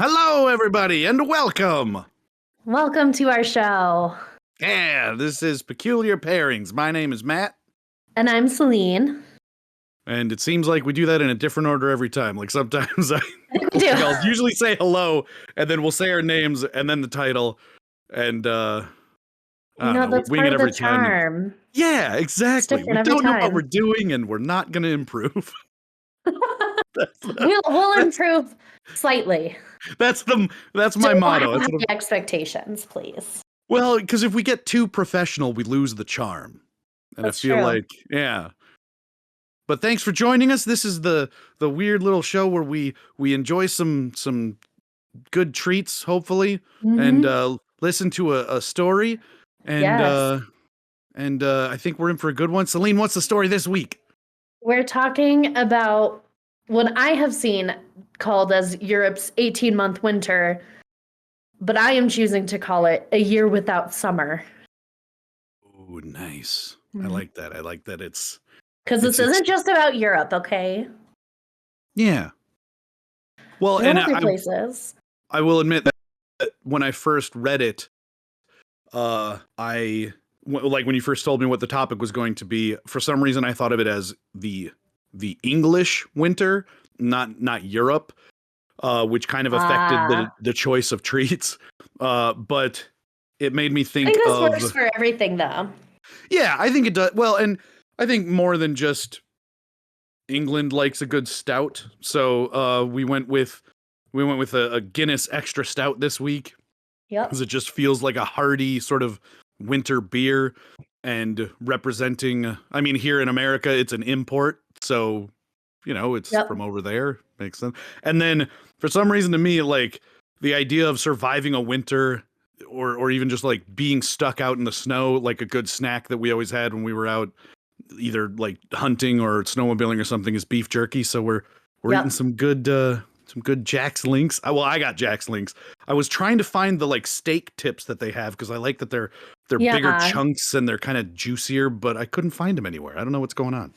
Hello, everybody, and welcome. Welcome to our show. Yeah, this is Peculiar Pairings. My name is Matt. And I'm Celine. And it seems like we do that in a different order every time. Like sometimes I'll usually say hello, and then we'll say our names, and then the title, and I don't know, that's wing part it of the every time. charm. Yeah, exactly. We don't know what we're doing, and we're not going to improve. We'll improve slightly. That's my motto. Don't have expectations, please. Well, because if we get too professional, we lose the charm. And I feel like, yeah. But thanks for joining us. This is the weird little show where we enjoy some good treats, hopefully, and listen to a story. And I think we're in for a good one. Celine, what's the story this week? We're talking about what I have seen called as Europe's 18-month winter, but I am choosing to call it a year without summer. Oh, nice. I like that. I like that it's... Because this isn't just about Europe, okay? Yeah. Well, and other places. I will admit that when I first read it, like when you first told me what the topic was going to be, for some reason I thought of it as the English winter, not Europe, which kind of affected the choice of treats. But it made me think this works for everything, though. Yeah, I think it does. Well, and I think more than just England likes a good stout, so we went with a Guinness Extra Stout this week. Yep. Because it just feels like a hearty sort of winter beer, and representing. I mean, here in America, it's an import, so it's from over there. Makes sense. And then for some reason, to me, like the idea of surviving a winter, or even just like being stuck out in the snow, like a good snack that we always had when we were out, either like hunting or snowmobiling or something, is beef jerky. So we're eating some good Jack's Links. I got Jack's Links. I was trying to find the like steak tips that they have, because I like that they're bigger chunks and they're kind of juicier, but I couldn't find them anywhere. I don't know what's going on.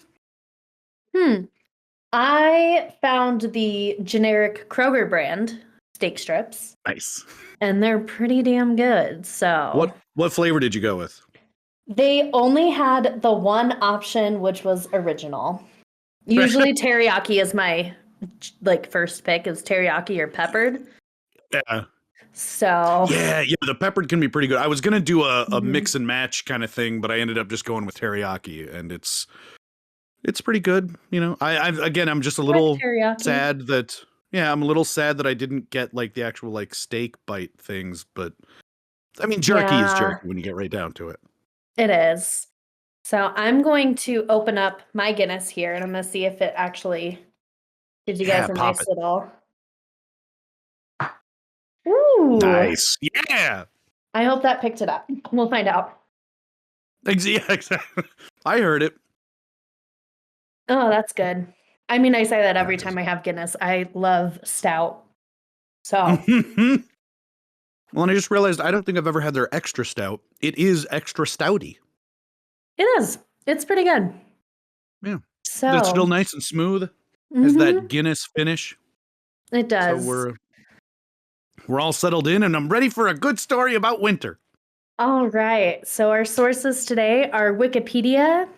I found the generic Kroger brand steak strips. Nice. And they're pretty damn good. So what flavor did you go with? They only had the one option, which was original. Usually teriyaki is my first pick, is teriyaki or peppered. Yeah. So yeah, the peppered can be pretty good. I was gonna do a mix and match kind of thing, but I ended up just going with teriyaki, and it's pretty good. I'm just a little sad that I'm a little sad that I didn't get like the actual like steak bite things, but I mean jerky is jerky when you get right down to it. It is. So I'm going to open up my Guinness here, and I'm going to see if it actually gives you guys a nice little... Ooh. Nice. Yeah. I hope that picked it up. We'll find out. Yeah, exactly. I heard it. Oh, that's good. I mean, I say that every time I have Guinness. I love stout. So... Well, and I just realized I don't think I've ever had their extra stout. It is extra stouty. It is. It's pretty good. Yeah. So it's still nice and smooth. Has that Guinness finish. It does. So we're all settled in, and I'm ready for a good story about winter. All right. So our sources today are Wikipedia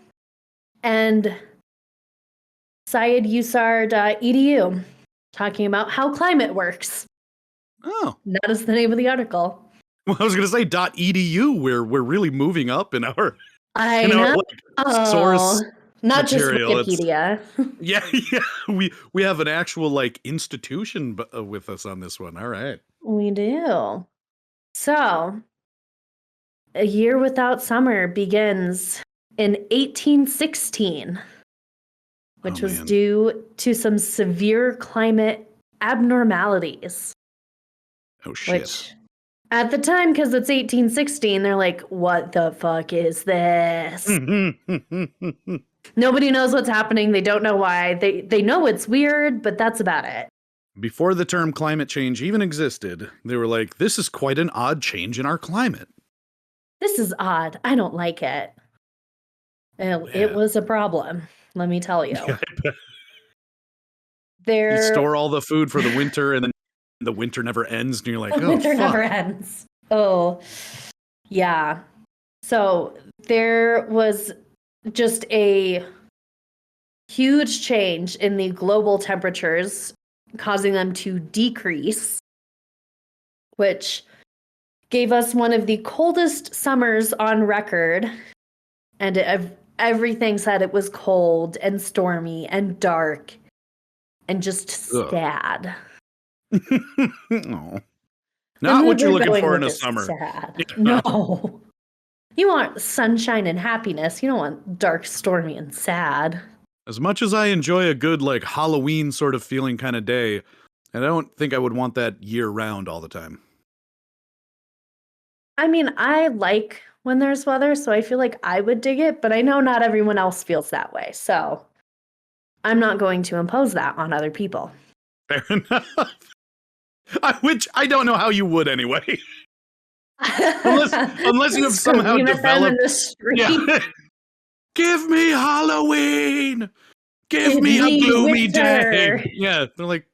and syedusar.edu, talking about how climate works. Oh, that is the name of the article. Well, I was going to say .edu. We're really moving up in our source not material. Just Wikipedia. Yeah. We have an actual like institution with us on this one. All right. We do. So, a year without summer begins in 1816, which was due to some severe climate abnormalities. Oh, shit. Which, at the time, because it's 1816, they're like, what the fuck is this? Nobody knows what's happening. They don't know why. They know it's weird, but that's about it. Before the term climate change even existed, they were like, this is quite an odd change in our climate. This is odd. I don't like it. It was a problem, let me tell you. You store all the food for the winter and then The winter never ends, and you're like, The oh, winter fuck. never ends. Oh, yeah. So there was just a huge change in the global temperatures, causing them to decrease, which gave us one of the coldest summers on record. And everything said it was cold and stormy and dark and just sad. Oh. And Not what you're we're looking going for with in a this summer. sad. Yeah. No. You want sunshine and happiness. You don't want dark, stormy, and sad. As much as I enjoy a good, like, Halloween sort of feeling kind of day, I don't think I would want that year round all the time. I mean, I like when there's weather, so I feel like I would dig it, but I know not everyone else feels that way. So I'm not going to impose that on other people. Fair enough. Which I don't know how you would anyway. unless you have somehow developed. Yeah. Give me Halloween. Give me a gloomy day. Yeah, they're like,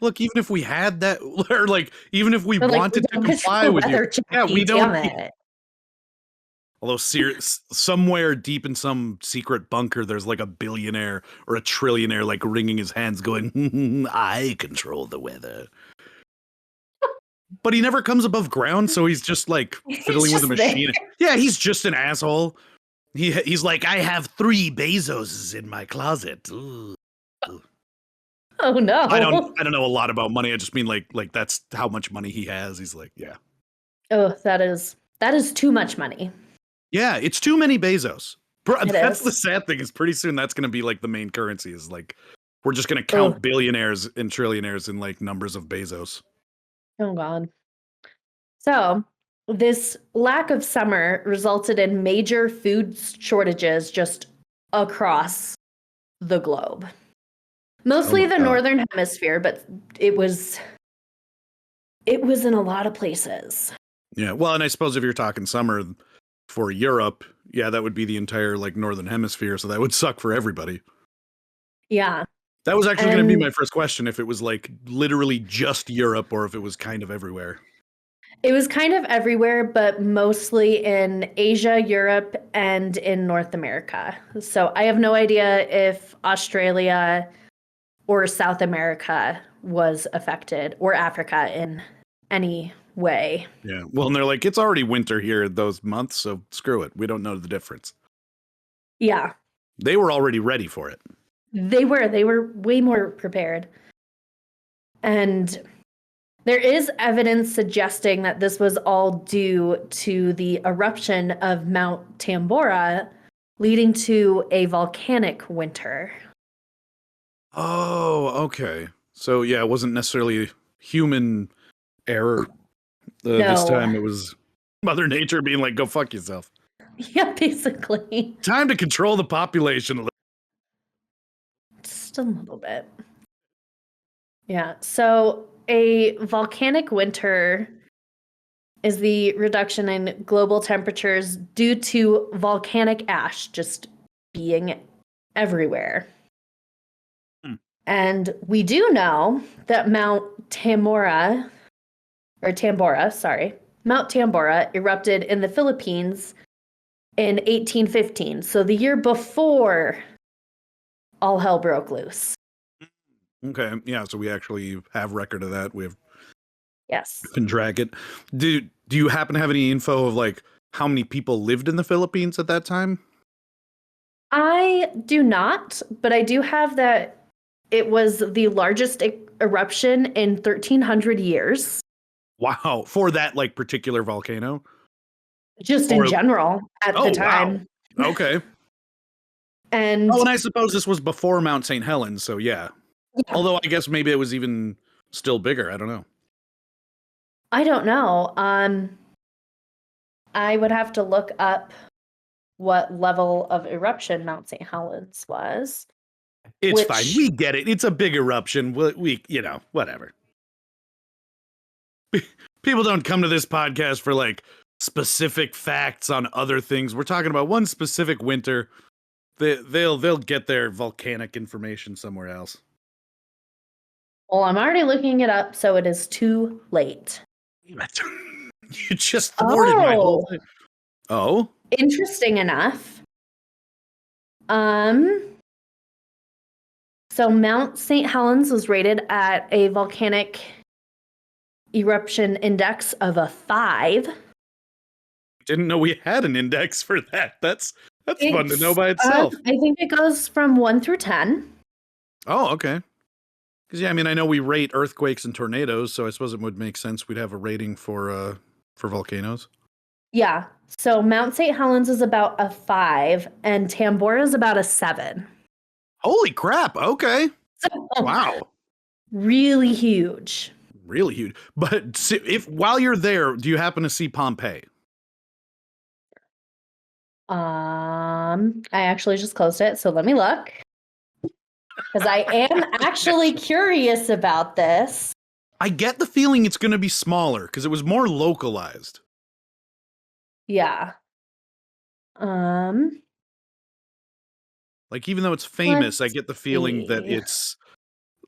look, even if we had that, or like, even if we wanted to comply with you, yeah, we don't. Although somewhere deep in some secret bunker, there's like a billionaire or a trillionaire like wringing his hands going, I control the weather. But he never comes above ground, so he's just like fiddling with a machine. Yeah, he's just an asshole. He's like, I have 3 Bezoses in my closet. Ooh. Oh no. I don't know a lot about money. I just mean like that's how much money he has. He's like, yeah. Oh, that is too much money. Yeah, it's too many Bezos. That's is. the sad thing is pretty soon that's going to be like the main currency is like we're just going to count billionaires and trillionaires in like numbers of Bezos. Oh God. So this lack of summer resulted in major food shortages just across the globe. Mostly the Northern Hemisphere, but it was in a lot of places. Yeah, well, and I suppose if you're talking summer for Europe, yeah, that would be the entire like Northern Hemisphere, so that would suck for everybody. Yeah. That was actually going to be my first question, if it was like literally just Europe or if it was kind of everywhere. It was kind of everywhere, but mostly in Asia, Europe, and in North America. So I have no idea if Australia or South America was affected, or Africa in any way. Yeah. Well, and they're like, it's already winter here those months, so screw it. We don't know the difference. Yeah. They were already ready for it. They were way more prepared. And there is evidence suggesting that this was all due to the eruption of Mount Tambora, leading to a volcanic winter. Oh, okay. So yeah, it wasn't necessarily human error. No. This time it was Mother Nature being like, go fuck yourself. Yeah, basically. Time to control the population a little. Just a little bit. Yeah. So a volcanic winter is the reduction in global temperatures due to volcanic ash just being everywhere. And we do know that Mount Tambora erupted in the Philippines in 1815. So the year before all hell broke loose. Okay, yeah, so we actually have record of that. Yes. Can track it. Do you happen to have any info of like how many people lived in the Philippines at that time? I do not, but I do have that it was the largest eruption in 1,300 years. Wow, for that like particular volcano? Just in general at the time. Wow. Okay. And I suppose this was before Mount St. Helens, so yeah. Although I guess maybe it was even still bigger. I don't know. I don't know. I would have to look up what level of eruption Mount St. Helens was. It's fine. We get it. It's a big eruption. We whatever. People don't come to this podcast for like specific facts on other things. We're talking about one specific winter. They'll get their volcanic information somewhere else. Well, I'm already looking it up, so it is too late. Damn it. You just thwarted my whole thing. Oh? Interesting enough. So Mount St. Helens was rated at a volcanic eruption index of a 5. Didn't know we had an index for that. That's fun to know by itself. I think it goes from 1 through 10. Oh, okay. Because I know we rate earthquakes and tornadoes, so I suppose it would make sense we'd have a rating for volcanoes. Yeah. So Mount St. Helens is about a 5, and Tambora is about a 7. Holy crap! Okay. So, wow. Really huge. Really huge. But if while you're there, do you happen to see Pompeii? I actually just closed it, so let me look. Because I am actually curious about this. I get the feeling it's going to be smaller because it was more localized. Yeah. Like, even though it's famous, I get the feeling that it's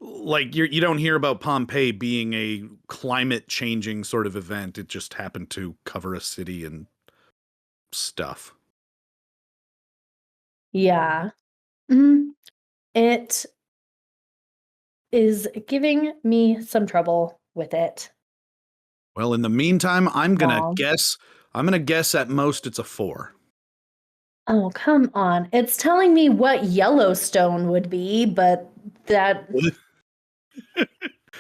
like you don't hear about Pompeii being a climate changing sort of event. It just happened to cover a city and stuff. Yeah. It is giving me some trouble with it. Well, in the meantime, I'm gonna guess at most it's a 4. Oh, come on. It's telling me what Yellowstone would be, but that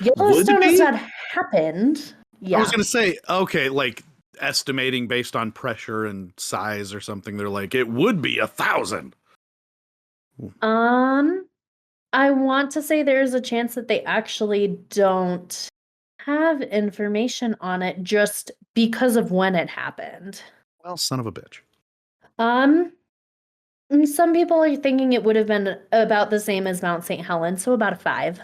Yellowstone has not happened. Yeah. I was gonna say, okay, like estimating based on pressure and size or something, they're like, it would be 1,000. I want to say there's a chance that they actually don't have information on it just because of when it happened. Well, son of a bitch. Some people are thinking it would have been about the same as Mount St. Helens, so about a 5.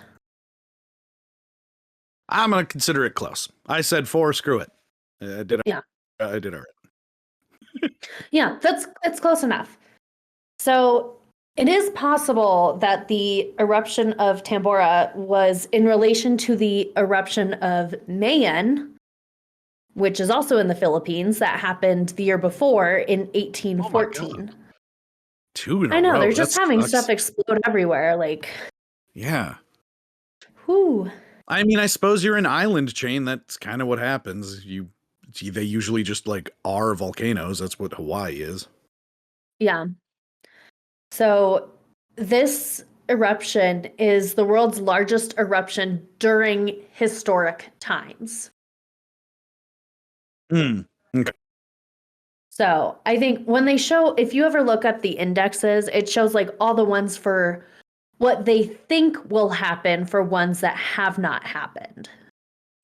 I'm gonna consider it close. I said 4. Screw it. I did all right. Yeah, that's close enough. So it is possible that the eruption of Tambora was in relation to the eruption of Mayan, which is also in the Philippines, that happened the year before in 1814. I know, they're just having stuff explode everywhere. Like, yeah. Whew. I mean, I suppose you're an island chain. That's kind of what happens. They usually just like are volcanoes. That's what Hawaii is. Yeah. So this eruption is the world's largest eruption during historic times. Okay. So I think when they show, if you ever look up the indexes, it shows like all the ones for what they think will happen for ones that have not happened.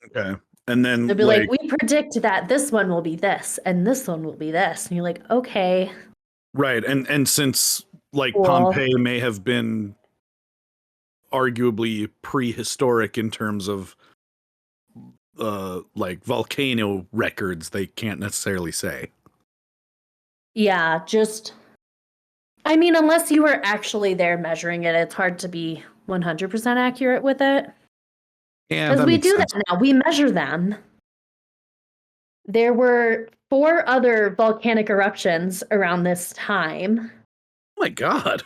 Okay. And then they'll be like, we predict that this one will be this and this one will be this. And you're like, okay. Right. And since like Pompeii may have been arguably prehistoric in terms of like volcano records, they can't necessarily say. Yeah, I mean, unless you were actually there measuring it, it's hard to be 100% accurate with it. Yeah, because we do that now. We measure them. There were 4 other volcanic eruptions around this time. Oh my God.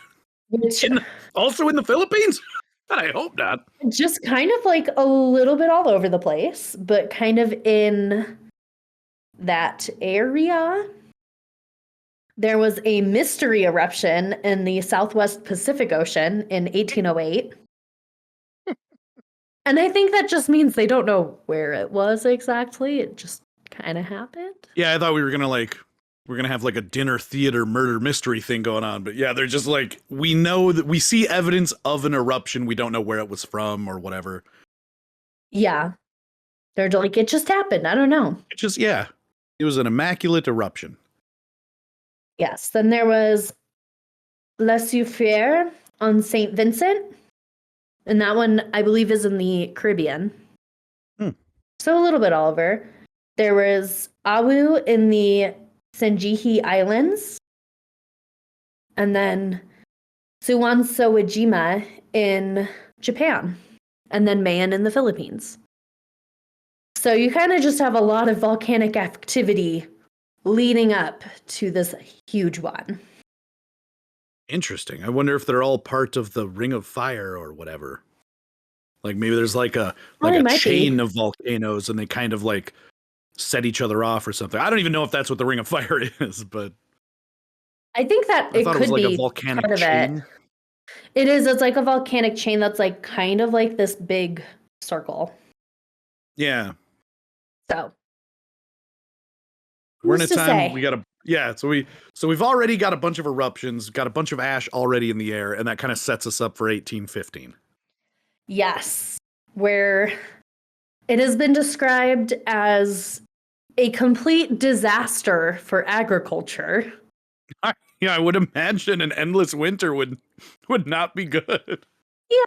Also in the Philippines? I hope not. Just kind of like a little bit all over the place, but kind of in that area. There was a mystery eruption in the Southwest Pacific Ocean in 1808. And I think that just means they don't know where it was exactly. It just kind of happened. Yeah, I thought we're gonna have like a dinner theater murder mystery thing going on, but yeah, they're just like, we know that we see evidence of an eruption, we don't know where it was from or whatever. Yeah, they're like, it just happened. I don't know. It was an immaculate eruption. Yes. Then there was Le Soufriere on St. Vincent, and that one I believe is in the Caribbean. So a little bit all over. There was Awu in the Senjiki Islands, and then Suwansowajima in Japan. and then Mayon in the Philippines. So you kind of just have a lot of volcanic activity leading up to this huge one. Interesting. I wonder if they're all part of the Ring of Fire or whatever. Like maybe there's like a chain of volcanoes and they kind of like set each other off or something. I don't even know if that's what the Ring of Fire is, but I think that it could be a volcanic part of chain. It is. It's like a volcanic chain that's like kind of like this big circle. Yeah. So we're in a time we gotta so we've already got a bunch of eruptions, got a bunch of ash already in the air, and that kind of sets us up for 1815. Yes, where it has been described as a complete disaster for agriculture. Yeah, I would imagine an endless winter would not be good. Yeah.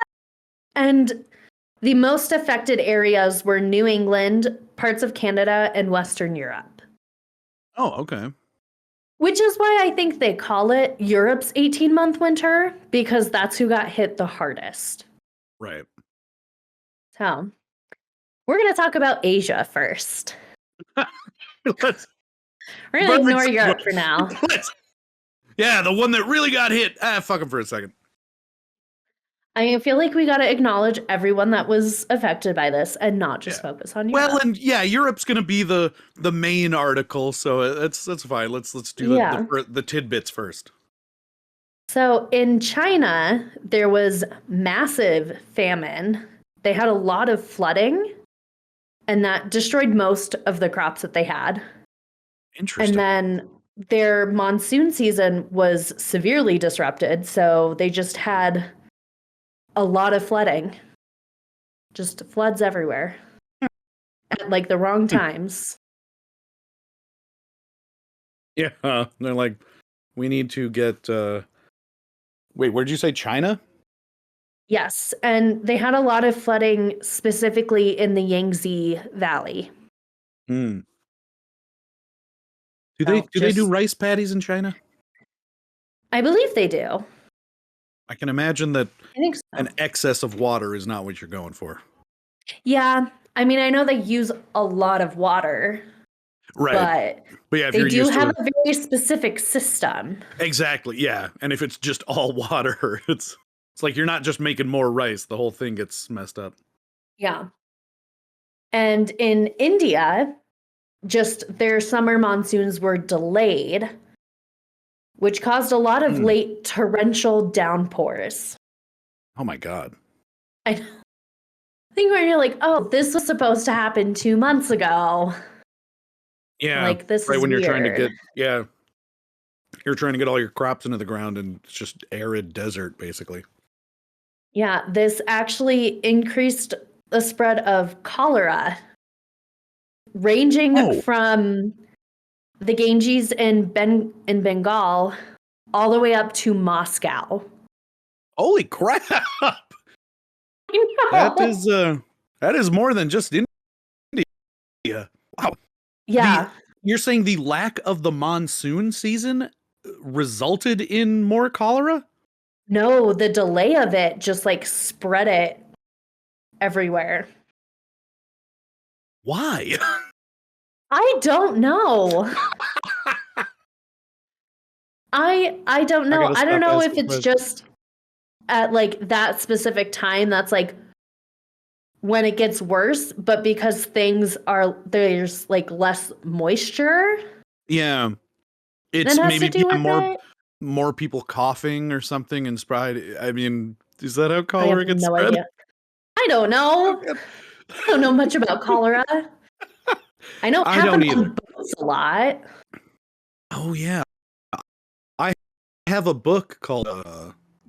And the most affected areas were New England, parts of Canada, and Western Europe. Oh, okay. Which is why I think they call it Europe's 18-month winter, because that's who got hit the hardest. Right. So, we're going to talk about Asia first. We're going to ignore Europe for now. Yeah, the one that really got hit. Fuck them for a second. I feel like we got to acknowledge everyone that was affected by this and not just focus on Europe. Well, and Europe's going to be the main article, so that's fine. Let's do the tidbits first. So in China, there was massive famine. They had a lot of flooding, and that destroyed most of the crops that they had. Interesting. And then their monsoon season was severely disrupted, so they just had a lot of flooding. Just floods everywhere. At like the wrong times. Yeah, they're like, we need to get wait, where'd you say China? Yes, and they had a lot of flooding specifically in the Yangtze Valley. Do they do rice paddies in China? I believe they do. I can imagine that I think so. An excess of water is not what you're going for. Yeah, I mean, I know they use a lot of water. Right. But yeah, if they do have a very specific system. Exactly, yeah. And if it's just all water, it's like you're not just making more rice. The whole thing gets messed up. Yeah. And in India, just their summer monsoons were delayed, which caused a lot of late torrential downpours. Oh my God. I think when you're like, oh, this was supposed to happen 2 months ago. Yeah. Like this right is when weird. You're trying to get all your crops into the ground and it's just arid desert, basically. Yeah, this actually increased the spread of cholera, ranging from the Ganges in Bengal all the way up to Moscow. Holy crap! That is more than just India. Wow. Yeah. You're saying the lack of the monsoon season resulted in more cholera? No, the delay of it just like spread it everywhere. Why? I don't know. I don't know. I don't know if it's just at like that specific time that's like when it gets worse, but because there's like less moisture. Yeah. It's maybe more people coughing or something and spread. I mean, is that how cholera gets spread? Idea. I don't know. I don't know much about cholera. I know it happens on boats a lot. Oh yeah. I have a book called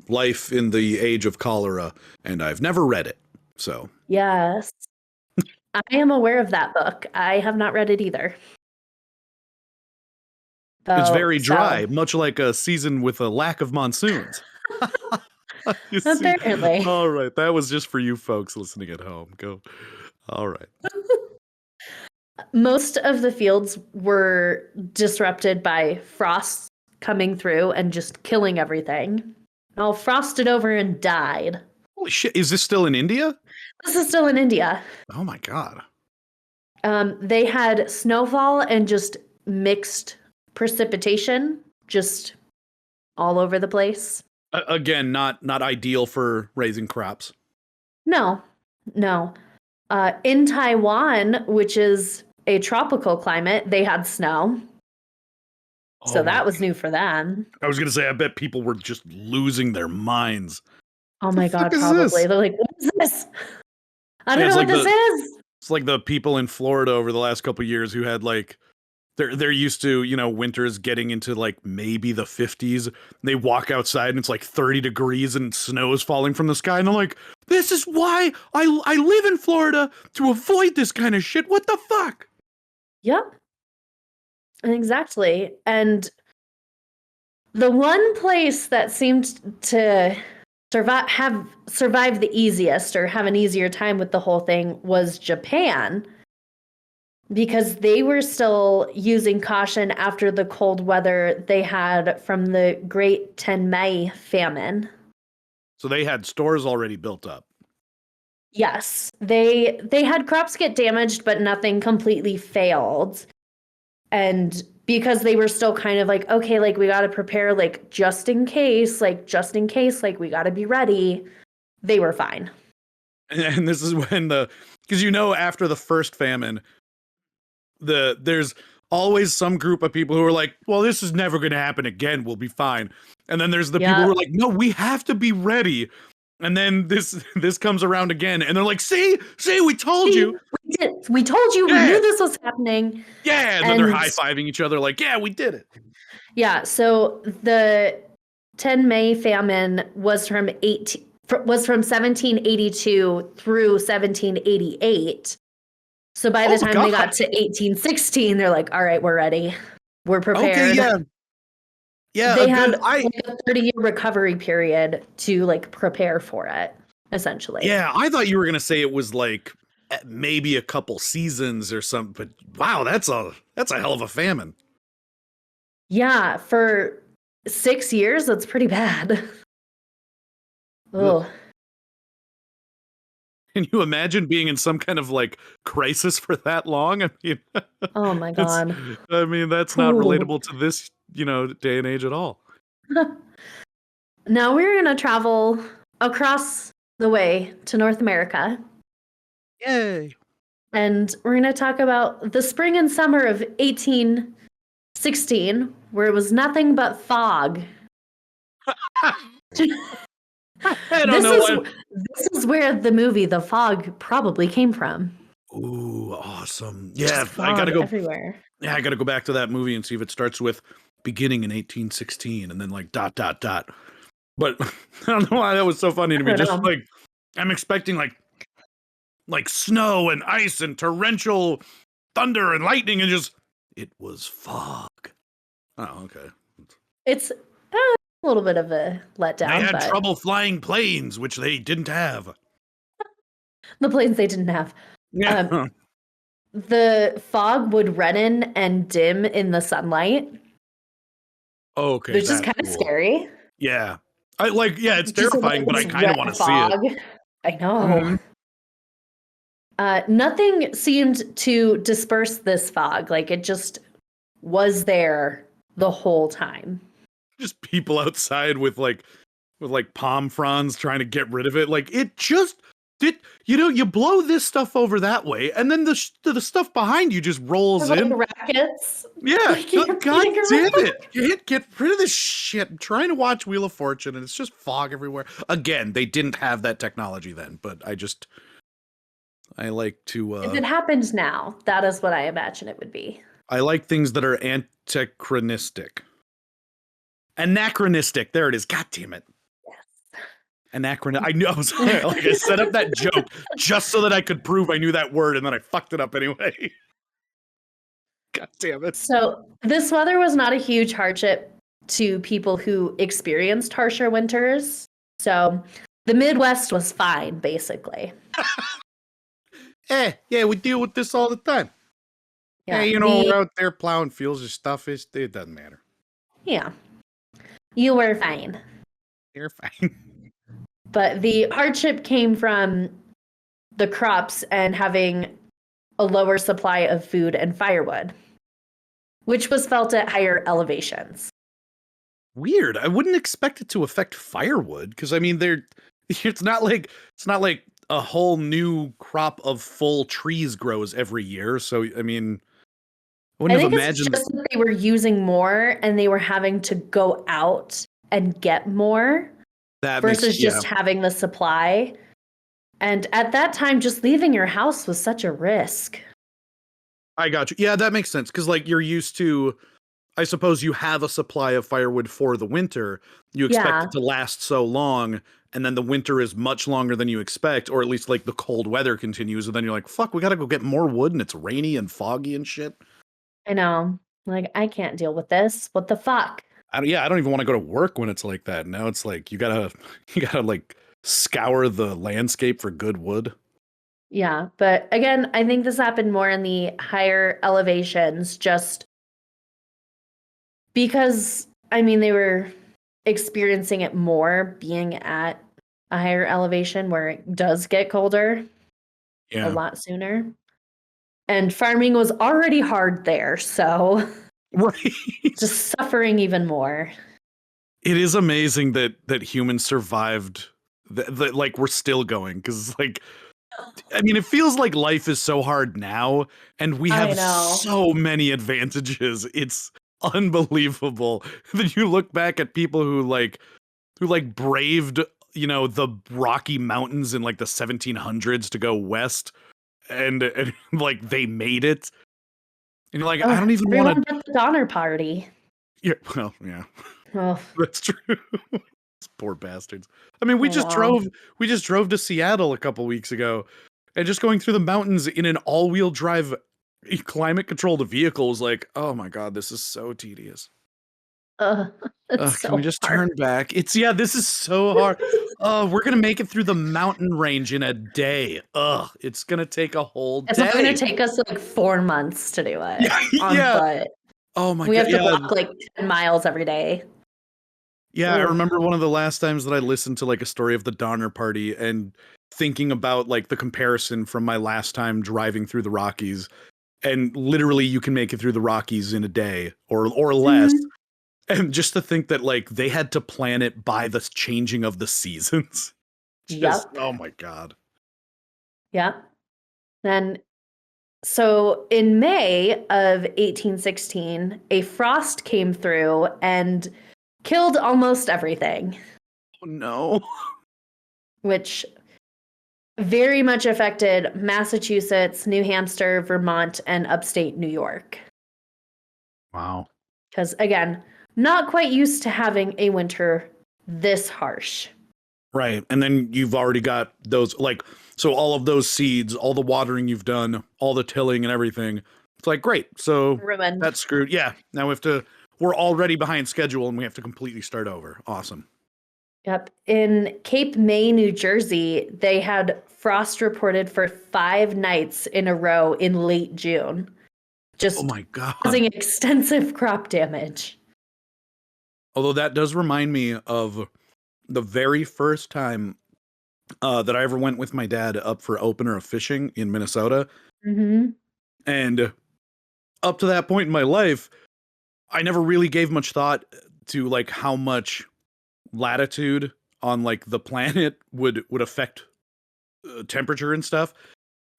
Life in the Age of Cholera, and I've never read it. So yes, I am aware of that book. I have not read it either. It's very dry, much like a season with a lack of monsoons. Apparently. All right, that was just for you folks listening at home. Go. All right. Most of the fields were disrupted by frost coming through and just killing everything. All frosted over and died. Holy shit! Is this still in India? This is still in India. Oh my God. They had snowfall and just mixed precipitation, just all over the place. Again, not ideal for raising crops. No. In Taiwan, which is a tropical climate, they had snow. So that was new for them. I was going to say, I bet people were just losing their minds. Oh my God, probably. They're like, what is this? I don't know what this is. It's like the people in Florida over the last couple of years who had like, they're used to, winters getting into like maybe the 50s. They walk outside and it's like 30 degrees and snow is falling from the sky. And they're like, this is why I live in Florida, to avoid this kind of shit. What the fuck? Yep. Exactly. And the one place that seemed to survive the easiest or have an easier time with the whole thing was Japan, because they were still using caution after the cold weather they had from the Great Tenmei famine. So they had stores already built up. Yes, they had crops get damaged, but nothing completely failed. And because they were still kind of like, okay, like we got to prepare, like just in case, like we got to be ready, they were fine. And this is when because after the first famine, there's always some group of people who are like, well, this is never going to happen again, we'll be fine. And then there's the people who are like, no, we have to be ready. And then this comes around again, and they're like, see, we told you. We told you, we knew this was happening. Yeah, and then they're high-fiving each other like, yeah, we did it. Yeah, so the Tenmei famine was from 1782 through 1788. So by the time they got to 1816, they're like, all right, we're ready. We're prepared. Okay, yeah. Yeah, they had like a 30-year recovery period to like prepare for it, essentially. Yeah, I thought you were going to say it was like maybe a couple seasons or something, but wow, that's a hell of a famine. Yeah, for 6 years, that's pretty bad. Oh. Can you imagine being in some kind of like crisis for that long? I mean, oh my God. That's not relatable to this, day and age at all. Now we're going to travel across the way to North America. Yay. And we're going to talk about the spring and summer of 1816, where it was nothing but fog. I don't know. This is where the movie The Fog probably came from. Ooh, awesome. Yeah, I gotta go everywhere. Yeah, I gotta go back to that movie and see if it starts with beginning in 1816 and then like ... But I don't know why that was so funny to me. Just like I'm expecting like snow and ice and torrential thunder and lightning, and just it was fog. Oh, okay. It's a little bit of a letdown. They had trouble flying planes, which they didn't have. The planes they didn't have. Yeah. The fog would redden and dim in the sunlight. Okay. Which is kind of scary. Yeah. It's terrifying, but I kind of want to see it. I know. Nothing seemed to disperse this fog. Like it just was there the whole time. Just people outside with palm fronds trying to get rid of it. Like it just did, you blow this stuff over that way, and then the stuff behind you just rolls in. Rackets. Yeah, God damn it! Get rid of this shit. I'm trying to watch Wheel of Fortune, and it's just fog everywhere. Again, they didn't have that technology then, but I like to. If it happened now, that is what I imagine it would be. I like things that are anachronistic. Anachronistic. There it is. God damn it. Anachronistic. I knew I set up that joke just so that I could prove I knew that word, and then I fucked it up anyway. God damn it. So this weather was not a huge hardship to people who experienced harsher winters. So the Midwest was fine, basically. Yeah, we deal with this all the time. Yeah, we're out there plowing fields and stuff. It doesn't matter. Yeah. You were fine. You're fine. But the hardship came from the crops and having a lower supply of food and firewood, which was felt at higher elevations. Weird. I wouldn't expect it to affect firewood because I mean it's not like a whole new crop of full trees grows every year. So I mean, I I wouldn't have think it's imagined just that they were using more and they were having to go out and get more that versus yeah. just having the supply. And at that time, just leaving your house was such a risk. I got you. Yeah, that makes sense because like you're used to. I suppose you have a supply of firewood for the winter. You expect Yeah, it to last so long, and then the winter is much longer than you expect, or at least like the cold weather continues, and then you're like, "Fuck, we gotta go get more wood," and it's rainy and foggy and shit. I know. Like, I can't deal with this. What the fuck? I don't even want to go to work when it's like that. Now it's like you gotta you gotta like scour the landscape for good wood. Yeah, but again, I think this happened more in the higher elevations just because, I mean, they were experiencing it more being at a higher elevation where it does get colder a Yeah. lot sooner. And farming was already hard there, so Right. just suffering even more. It is amazing that humans survived that like we're still going because like I mean, it feels like life is so hard now, and we I have know. so many advantages. It's unbelievable that you look back at people who like braved, you know, the Rocky Mountains in like the 1700s to go west, and like they made it, and you're like, I Oh, don't even want everyone to. but the Donner Party. Yeah, well, yeah, Oh, that's true. Poor bastards. I mean, oh wow. we just drove to Seattle a couple weeks ago, and just going through the mountains in an all-wheel drive climate controlled vehicle was like, oh my god, this is so tedious. It's Can we so just hard. turn back? It's yeah, this is so hard. We're gonna make it through the mountain range in a day. It's gonna take a whole It's not gonna day. take us like 4 months to do it Yeah, on yeah. foot. Oh my We god, have to yeah. walk like 10 miles every day. Yeah, I Ooh. remember one of the last times that I listened to like a story of the Donner Party and thinking about like the comparison from my last time driving through the Rockies, and literally you can make it through the Rockies in a day or less. Mhm. And just to think that like they had to plan it by the changing of the seasons. Just Yep. oh my god. Yep. Then so in May of 1816, a frost came through and killed almost everything, Oh no. which very much affected Massachusetts, New Hampshire, Vermont, and upstate New York. Wow. Because again, not quite used to having a winter this harsh. Right. And then you've already got those like so all of those seeds, all the watering you've done, all the tilling and everything. It's like great. So Ruined. that's screwed. Yeah. Now we have to we're already behind schedule and we have to completely start over. Awesome. Yep. In Cape May, New Jersey, they had frost reported for 5 nights in a row in late June, Oh just my god. causing extensive crop damage. Although that does remind me of the very first time that I ever went with my dad up for opener of fishing in Minnesota. Hmm. And up to that point in my life, I never really gave much thought to like how much latitude on like the planet would affect temperature and stuff.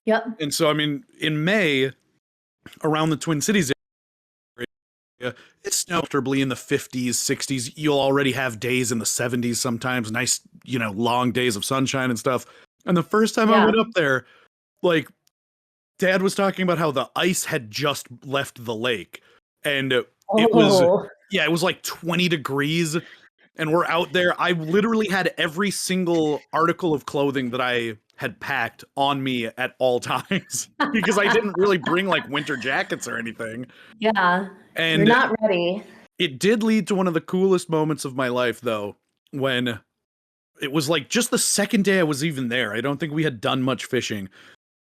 Yep. And so I mean in May around the Twin Cities area, it's snow comfortably in the 50s, 60s. You'll already have days in the 70s sometimes, nice, you know, long days of sunshine and stuff. And the first time I Yeah. went up there, like Dad was talking about how the ice had just left the lake and it was Oh, yeah, it was like 20 degrees and we're out there. I literally had every single article of clothing that I had packed on me at all times because I didn't really bring like winter jackets or anything. yeah. You're And not ready. it did lead to one of the coolest moments of my life though, when it was like just the second day I was even there. I don't think we had done much fishing.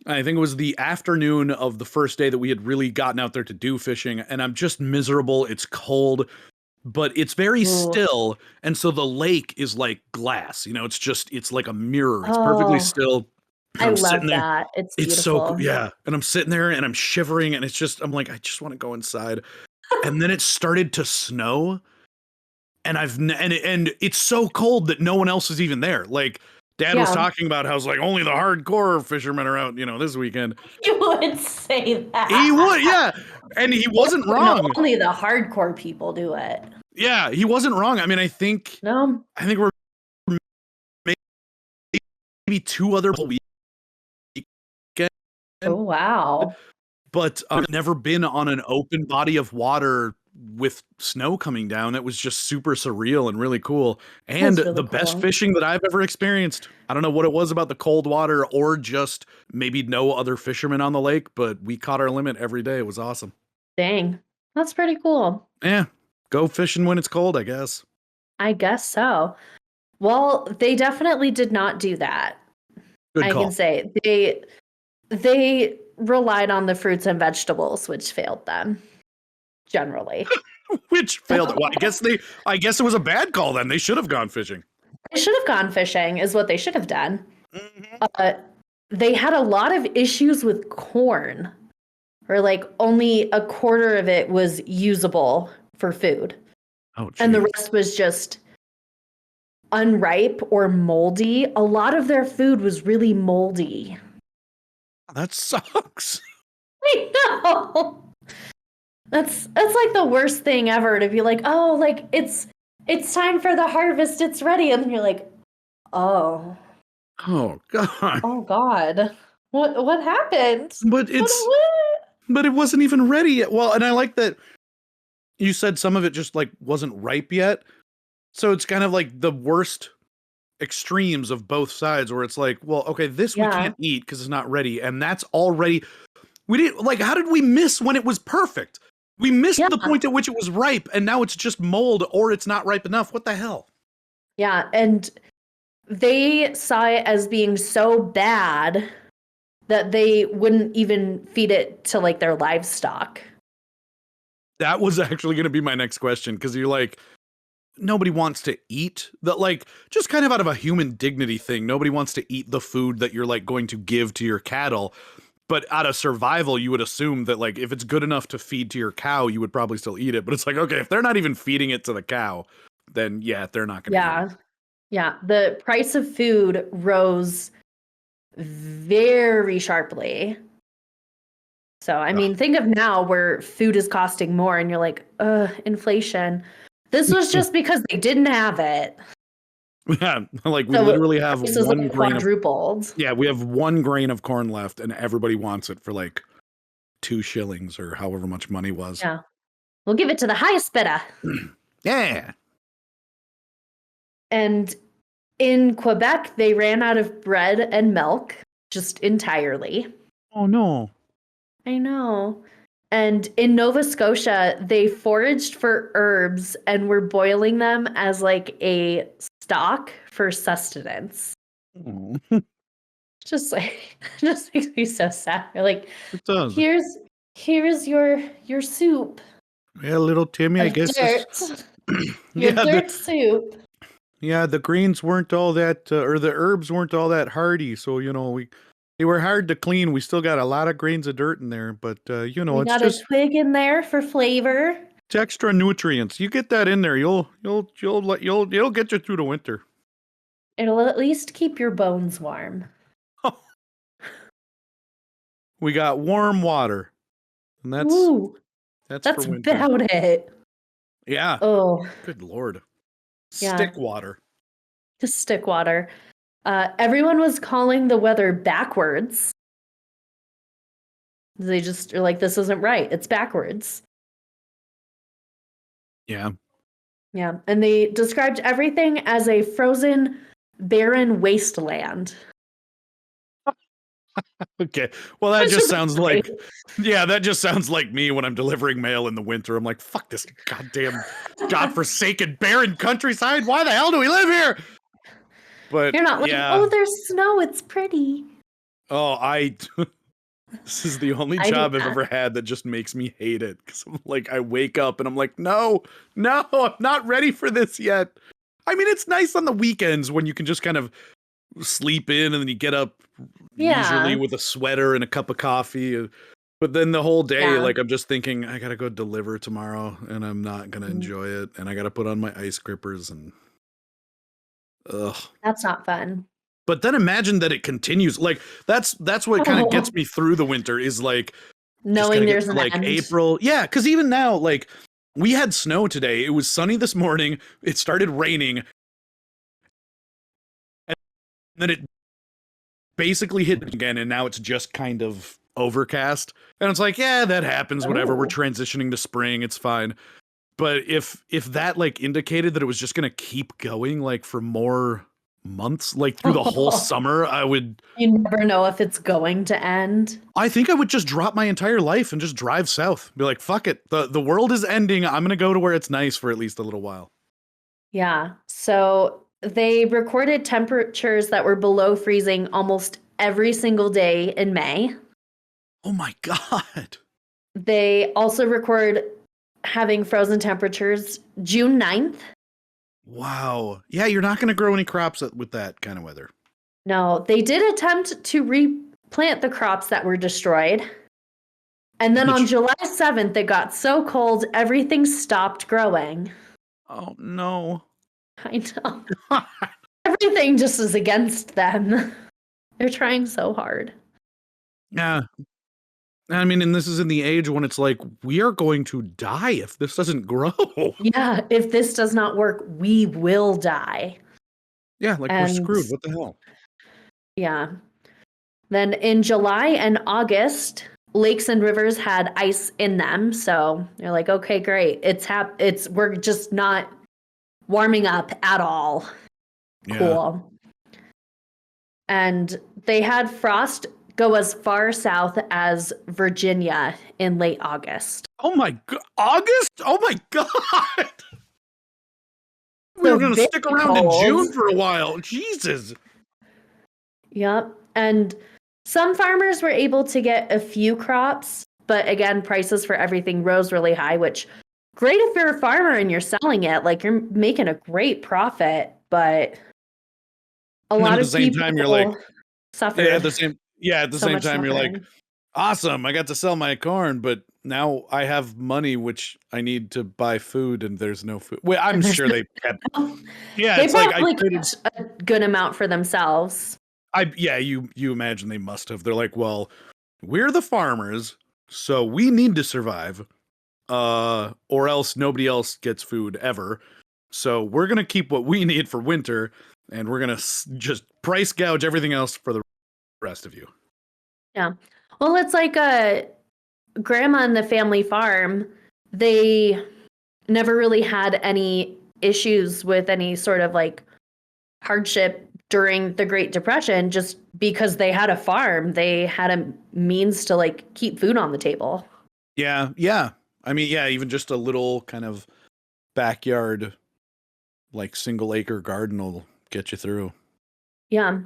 I think it was the afternoon of the first day that we had really gotten out there to do fishing, and I'm just miserable. It's cold, but it's very Ooh. still, and so the lake is like glass. You know, it's like a mirror. It's perfectly Oh, still, And I I'm love sitting there. that. It's It's so beautiful. yeah. And I'm sitting there and I'm shivering and it's just I'm like, I just want to go inside. And then it started to snow. And and it's so cold that no one else is even there. Like Dad was Yeah. talking about how it's like only the hardcore fishermen are out, this weekend. You would say He that. would, yeah. And he wasn't No, wrong. only the hardcore people do it. Yeah, he wasn't wrong. I mean, No. I think we're maybe 2 other weekends, Oh, wow. but I've never been on an open body of water with snow coming down. It was just super surreal and really cool. And That's really the best cool. fishing that I've ever experienced. I don't know what it was about the cold water or just maybe no other fishermen on the lake, but we caught our limit every day. It was awesome. Dang. That's pretty cool. Yeah. Go fishing when it's cold, I guess. I guess so. Well, they definitely did not do that. Good I call. can say they relied on the fruits and vegetables, which failed them generally. Which failed. Well, I guess it was a bad call then. They should have gone fishing. They should have gone fishing, is what they should have done. Mm-hmm. They had a lot of issues with corn, or like only a quarter of it was usable for food. Oh, and the geez. rest was just unripe or moldy. A lot of their food was really moldy. That sucks. I know. That's like the worst thing ever to be like, oh, like it's time for the harvest, it's ready, and then you're like, oh Oh God. God, what happened? But but it wasn't even ready yet. Well, and I like that you said some of it just like wasn't ripe yet. So it's kind of like the worst extremes of both sides where it's like, well, okay, this we can't eat because it's not ready, and that's already we didn't like how did we miss when it was perfect? We missed the point at which it was ripe, and now it's just mold or it's not ripe enough. What the hell? Yeah, and they saw it as being so bad that they wouldn't even feed it to like their livestock. That was actually going to be my next question because you're like, nobody wants to eat that, like, just kind of out of a human dignity thing. Nobody wants to eat the food that you're like going to give to your cattle. But out of survival, you would assume that like if it's good enough to feed to your cow, you would probably still eat it. But it's like, okay, if they're not even feeding it to the cow, then yeah, they're not going to eat it. Yeah. The price of food rose very sharply. So, I mean, think of now where food is costing more and you're like, inflation. This was just because they didn't have it. Yeah, like we literally have one grain quadrupled. Yeah, we have 1 grain of corn left and everybody wants it for like 2 shillings or however much money was. Yeah. We'll give it to the highest bidder. Yeah. And in Quebec, they ran out of bread and milk just entirely. Oh, no. I know. And in Nova Scotia, they foraged for herbs and were boiling them as like a stock for sustenance. Oh. Just makes me so sad. You're like, It does. Here's your soup. Yeah, little Timmy, I guess. Your dirt soup. Yeah, the greens weren't all that, or the herbs weren't all that hardy. So, they were hard to clean. We still got a lot of grains of dirt in there, but, We it's got just a twig in there for flavor. it's extra nutrients. You get that in there, it'll get you through the winter. It'll at least keep your bones warm. We got warm water, and that's for winter. About it. Yeah. Oh, good Lord. Yeah. Stick water. Just stick water. Everyone was calling the weather backwards. They just are like, this isn't right. It's backwards. Yeah. Yeah. And they described everything as a frozen, barren wasteland. Okay. Well, that just sounds like, that just sounds like me when I'm delivering mail in the winter. I'm like, fuck this goddamn godforsaken barren countryside. Why the hell do we live here? But you're not like, oh, there's snow. It's pretty. Oh, this is the only job I've ever had that just makes me hate it. Because I'm like, I wake up and I'm like, no, I'm not ready for this yet. I mean, it's nice on the weekends when you can just kind of sleep in, and then you get up leisurely Yeah. with a sweater and a cup of coffee. But then the whole day, Yeah. like, I'm just thinking, I gotta go deliver tomorrow, and I'm not gonna Mm. enjoy it, and I gotta put on my ice grippers, and ugh. That's not fun. But then imagine that it continues. Like, that's what kind of gets Oh, me through the winter is like just knowing gotta get there's to an like end. April. Yeah, because even now, like we had snow today. It was sunny this morning. It started raining, and then it basically hit again, and now it's just kind of overcast. And it's like, yeah, that happens. Whatever. We're Oh. transitioning to spring. It's fine. But if that like indicated that it was just gonna keep going like for more months, like through the whole summer, I would. You never know if it's going to end. I think I would just drop my entire life and just drive south. Be like, fuck it. The world is ending. I'm gonna go to where it's nice for at least a little while. Yeah. So they recorded temperatures that were below freezing almost every single day in May. Oh my god. They also record having frozen temperatures June 9th. Wow. Yeah, you're not gonna grow any crops with that kind of weather. No, they did attempt to replant the crops that were destroyed. And then on Which, July 7th, it got so cold, everything stopped growing. oh no. I know. Everything just is against them. They're trying so hard. Yeah. I mean, and this is in the age when it's like, we are going to die if this doesn't grow. Yeah, if this does not work, we will die. Yeah, like we're And screwed. What the hell? yeah. Then in July and August, lakes and rivers had ice in them. So they're like, okay, great. We're just not warming up at all. Yeah. Cool. And they had frost go as far south as Virginia in late August. Oh my god. August? Oh my god. We So were going to very stick around in cold. June for a while. Jesus. Yep. And some farmers were able to get a few crops, but again, prices for everything rose really high, which great if you're a farmer and you're selling it, like you're making a great profit, but a And then lot at the of same people time, you're like, suffered at the so same much time, you're like, suffering. awesome, I got to sell my corn, but now I have money which I need to buy food, and there's no food. Well, I'm And there's sure they kept. Yeah, they it's like I probably traded. kept a good amount for themselves. You imagine they must have. They're like, well, we're the farmers, so we need to survive, or else nobody else gets food ever. So we're gonna keep what we need for winter, and we're gonna just price gouge everything else for the rest of you. Yeah. Well, it's like a grandma and the family farm. They never really had any issues with any sort of like hardship during the Great Depression just because they had a farm. They had a means to like keep food on the table. Yeah, yeah. I mean, yeah, even just a little kind of backyard, like single acre garden will get you through. Yeah.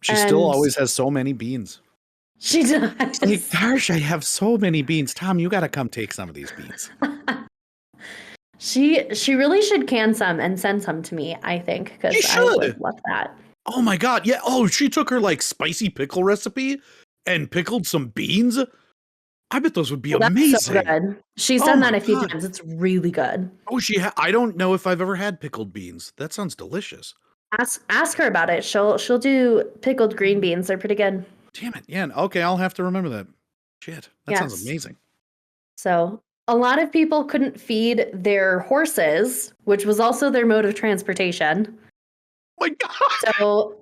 She still And always has so many beans. she Like, does. gosh, I have so many beans. Tom, you got to come take some of these beans. She really should can some and send some to me, I think, She because I would should. love that. Oh my god, yeah. Oh, she took her like spicy pickle recipe and pickled some beans. I bet those would be Oh, that's so amazing. good. She's Oh done my that a few god. times. It's really good. Oh, I don't know if I've ever had pickled beans. That sounds delicious. Ask her about it. She'll do pickled green beans. They're pretty good. Damn it. Yeah, okay, I'll have to remember that. Shit, that sounds Yes. amazing. So a lot of people couldn't feed their horses, which was also their mode of transportation. Oh my god. So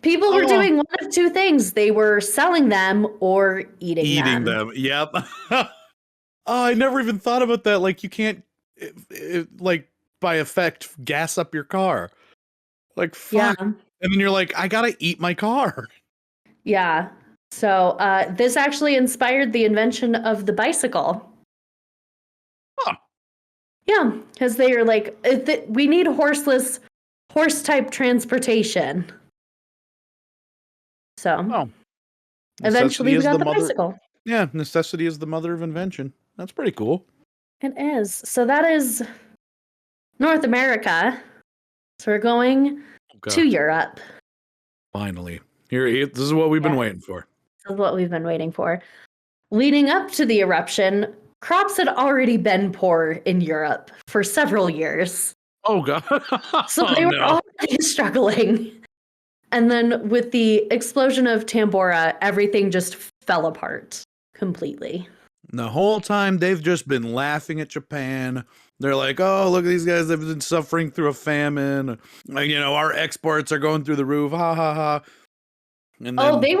people were Oh, doing one of two things. They were selling them or eating them. Yep. Oh, I never even thought about that. Like, you can't, like, by effect, gas up your car. Like, Yeah. fuck. And then you're like, I gotta eat my car. Yeah. So this actually inspired the invention of the bicycle. Huh. Yeah, because they are like, we need horseless, horse-type transportation. So Oh. eventually we got the mother. bicycle. Yeah, necessity is the mother of invention. That's pretty cool. It is. So that is North America. So we're going to Europe. Finally. Here, this is what we've been waiting for. This is what we've been waiting for. Leading up to the eruption, crops had already been poor in Europe for several years. Oh, God. So they were already struggling. And then with the explosion of Tambora, everything just fell apart completely. The whole time they've just been laughing at Japan. They're like, oh, look at these guys. They've been suffering through a famine. Like, our exports are going through the roof. Ha ha ha. And then, they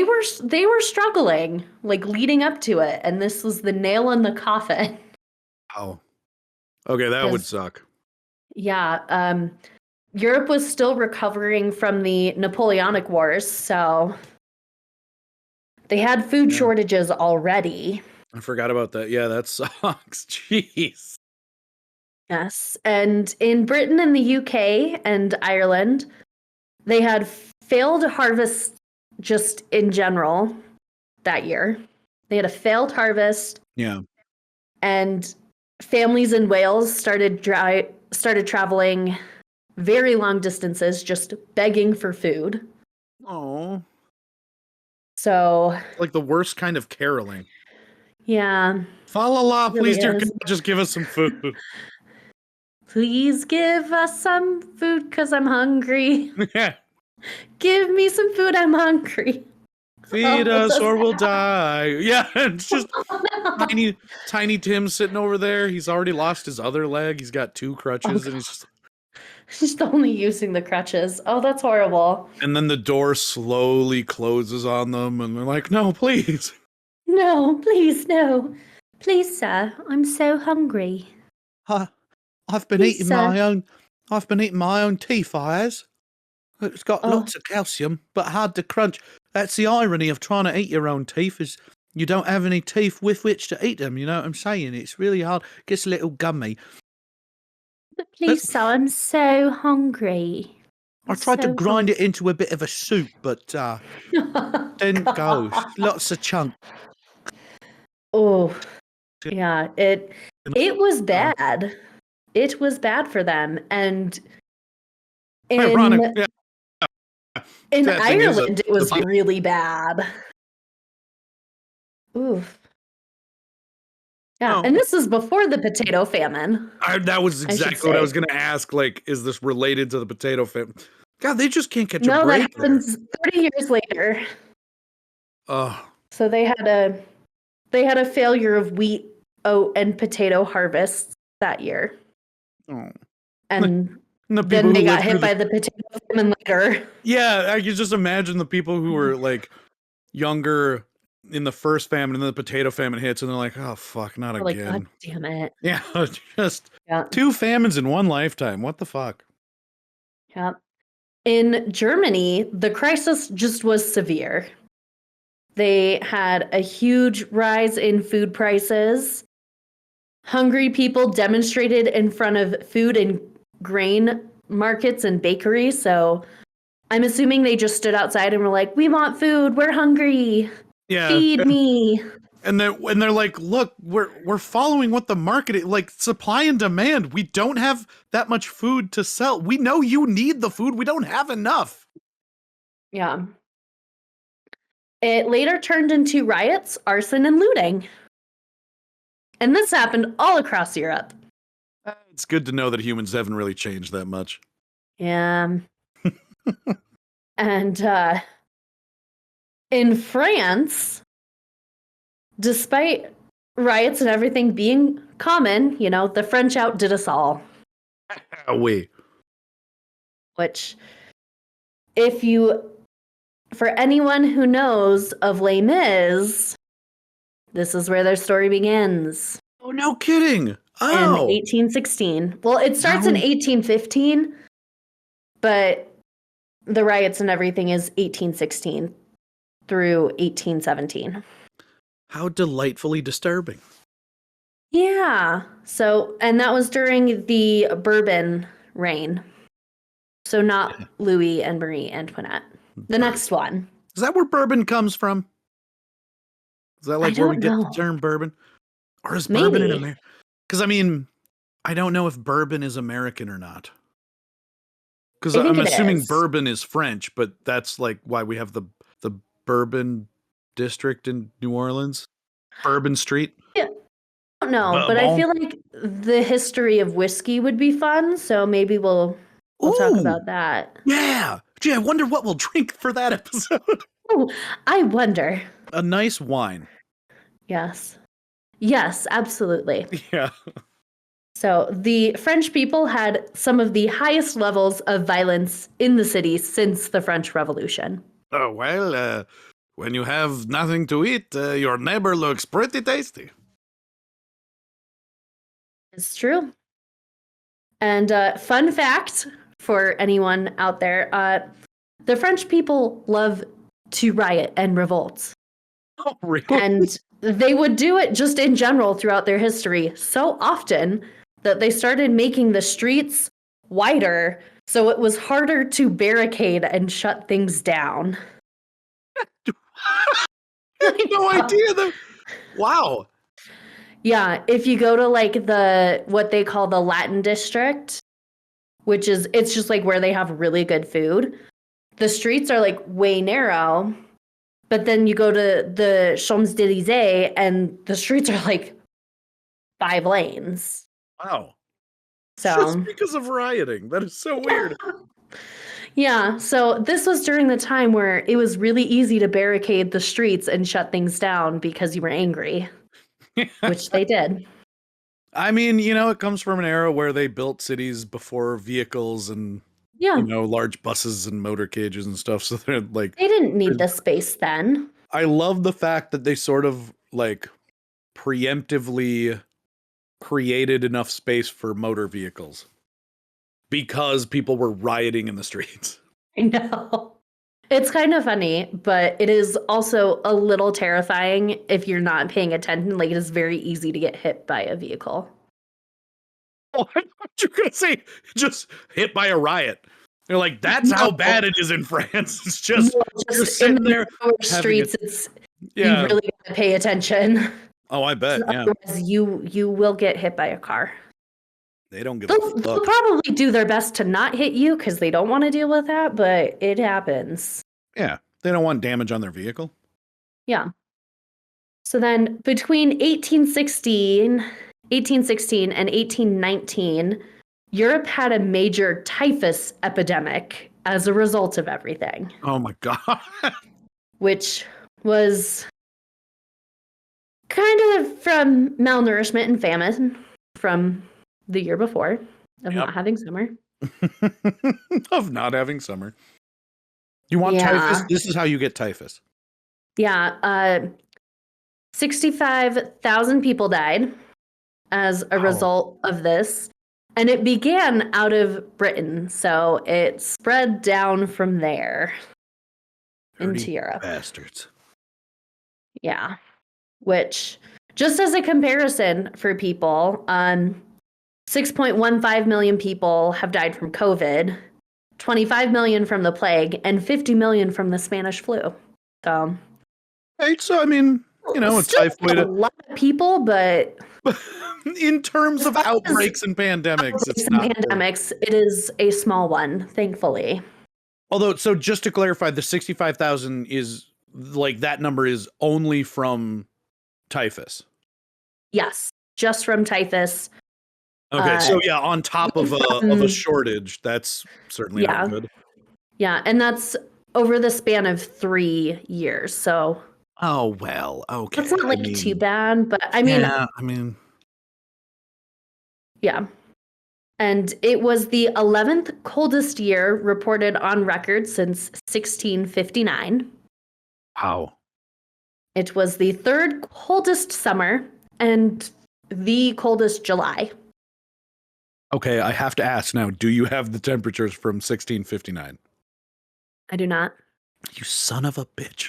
were struggling, like leading up to it, and this was the nail in the coffin. Oh. Okay, that would suck. Yeah. Europe was still recovering from the Napoleonic Wars, so they had food shortages already. I forgot about that. Yeah, that sucks. Jeez. Yes. And in Britain and the UK and Ireland, they had failed harvests just in general that year. They had a failed harvest. Yeah. And families in Wales started traveling very long distances just begging for food. Oh. So like the worst kind of caroling. Yeah. Fa la la, please, dear God, just give us some food. Please give us some food because I'm hungry. Yeah. Give me some food, I'm hungry. Feed us or we'll die. Yeah, it's just tiny Tim sitting over there. He's already lost his other leg. He's got 2 crutches and he's just only using the crutches. Oh, that's horrible. And then the door slowly closes on them and they're like, no, please. No, please, no. Please, sir, I'm so hungry. I've been eating my own teeth, Ayers. It's got lots of calcium, but hard to crunch. That's the irony of trying to eat your own teeth, is you don't have any teeth with which to eat them. You know what I'm saying? It's really hard. It gets a little gummy. But please, sir, I'm so hungry. I tried to grind it into a bit of a soup, but didn't go. Lots of chunk. Oh, yeah. It was bad. It was bad for them. And ironic. Yeah. In Ireland, it was really bad. Oof. Yeah, and this was before the potato famine. That was exactly what I was going to ask. Like, is this related to the potato famine? God, they just can't catch a break. No, that happens 30 years later. So they had a failure of wheat, oat, and potato harvests that year. Oh. And then they got hit by the potato famine later. Yeah, I can just imagine the people who were like younger in the first famine, and then the potato famine hits, and they're like, "Oh fuck, not again!" Like, God damn it! Yeah, just 2 famines in one lifetime. What the fuck? Yeah. In Germany, the crisis just was severe. They had a huge rise in food prices. Hungry people demonstrated in front of food and grain markets and bakeries. So I'm assuming they just stood outside and were like, "We want food. We're hungry. Yeah, feed me." And they're like, "Look, we're following what the market is, like supply and demand. We don't have that much food to sell. We know you need the food. We don't have enough." Yeah. It later turned into riots, arson, and looting. And this happened all across Europe. It's good to know that humans haven't really changed that much. Yeah. And in France, despite riots and everything being common, the French outdid us all. Oui. Which, for anyone who knows of Les Mis, this is where their story begins. Oh, no kidding. Oh. In 1816. Well, it starts in 1815, but the riots and everything is 1816 through 1817. How delightfully disturbing. Yeah. So, and that was during the Bourbon reign. So not Louis and Marie Antoinette. The next one. Is that where bourbon comes from? Is that like where we get the term bourbon? Or is bourbon in America? Because I mean, I don't know if bourbon is American or not. Because I think I'm it assuming is. bourbon is French, but that's like why we have the bourbon district in New Orleans, Bourbon Street. Yeah, I don't know, but I Bourbon. feel like the history of whiskey would be fun, so maybe we'll talk Ooh, about that. yeah. Gee, I wonder what we'll drink for that episode. Oh, I wonder. A nice wine. Yes. Yes, absolutely. Yeah. So the French people had some of the highest levels of violence in the city since the French Revolution. Oh, well, when you have nothing to eat, your neighbor looks pretty tasty. It's true. And fun fact for anyone out there, the French people love to riot and revolt. Oh, really? And they would do it just in general throughout their history so often that they started making the streets wider so it was harder to barricade and shut things down. I had no idea. Wow. Yeah, if you go to like what they call the Latin district, which is it's just like where they have really good food. The streets are like way narrow, but then you go to the Champs-Élysées and the streets are like 5 lanes. Wow. So just because of rioting. That is so weird. yeah, so this was during the time where it was really easy to barricade the streets and shut things down because you were angry, which they did. I mean, it comes from an era where they built cities before vehicles and, Yeah, large buses and motor cages and stuff. So they're like, they didn't need the space then. I love the fact that they sort of like preemptively created enough space for motor vehicles because people were rioting in the streets. I know. It's kind of funny, but it is also a little terrifying if you're not paying attention. Like, it is very easy to get hit by a vehicle. Oh, I thought you were gonna say just hit by a riot. They're like, that's how bad it is in France. It's just, you're sitting in the there streets. You yeah. really gotta pay attention. Oh, I bet. Yeah. Otherwise, you will get hit by a car. They don't give They'll a fuck. probably do their best to not hit you because they don't want to deal with that, but it happens. Yeah. They don't want damage on their vehicle. Yeah. So then between 1816 and 1819, Europe had a major typhus epidemic as a result of everything. Oh my God. Which was kind of from malnourishment and famine from the year before of not having summer. Of not having summer. You want typhus? This is how you get typhus. Yeah. 65,000 people died as a result of this. And it began out of Britain. So it spread down from there into Europe. Bastards. Yeah. Which, just as a comparison for people, 6.15 million people have died from COVID, 25 million from the plague, and 50 million from the Spanish flu. So, right, so I mean, a typhoid. A lot of people, but in terms of outbreaks and pandemics, it's not pandemics. It is a small one, thankfully. Although, so just to clarify, the 65,000 is like that number is only from typhus. Yes, just from typhus. Okay, so yeah, on top of a shortage, that's certainly not good. Yeah, and that's over the span of 3 years. So. Oh well, okay. It's not like too bad, but I mean. Yeah, I mean. Yeah. And it was the 11th coldest year reported on record since 1659. Wow. It was the 3rd coldest summer and the coldest July. Okay, I have to ask now, do you have the temperatures from 1659? I do not. You son of a bitch.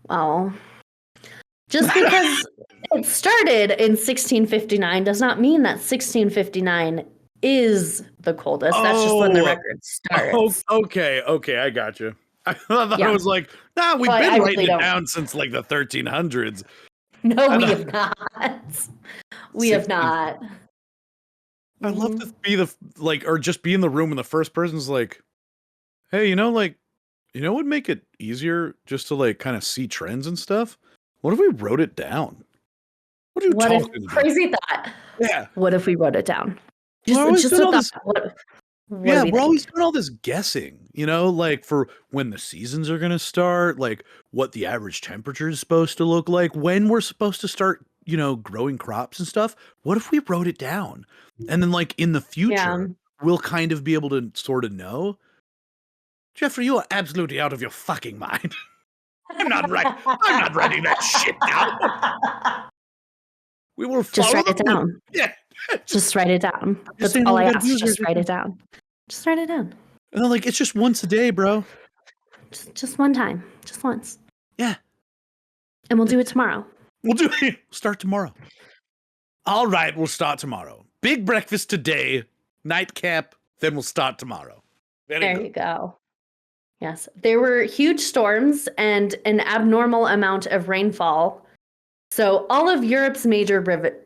Well, just because it started in 1659 does not mean that 1659 is the coldest. That's just when the record starts. Okay, I got you. I thought I was like, we've been writing it down since like the 1300s. No, we have not. We have not. I love to Mhm. be or just be in the room and the first person's like, hey, what would make it easier just to like kind of see trends and stuff? What if we wrote it down? What are you What if talking about? crazy thought? Yeah. What if we wrote it down? We're always Just doing a all thought. this. What do Yeah, we we're always think? doing all this guessing, like for when the seasons are going to start, like what the average temperature is supposed to look like, when we're supposed to start, growing crops and stuff. What if we wrote it down? And then, like, in the Yeah. future, we'll kind of be able to sort of know. Jeffrey, you are absolutely out of your fucking mind. I'm not right. I'm not writing that shit down. We will Just follow write the it book. down. Yeah. Just write it down. Just That's saying all all we I gotta do ask. is Just write it down. Just write it down. And then, like, it's just once a day, bro. Just one time. Just once. Yeah. And we'll do it tomorrow. We'll do it. Start tomorrow. All right, we'll start tomorrow. Big breakfast today, nightcap, then we'll start tomorrow. There you go. Yes. There were huge storms and an abnormal amount of rainfall. So all of Europe's major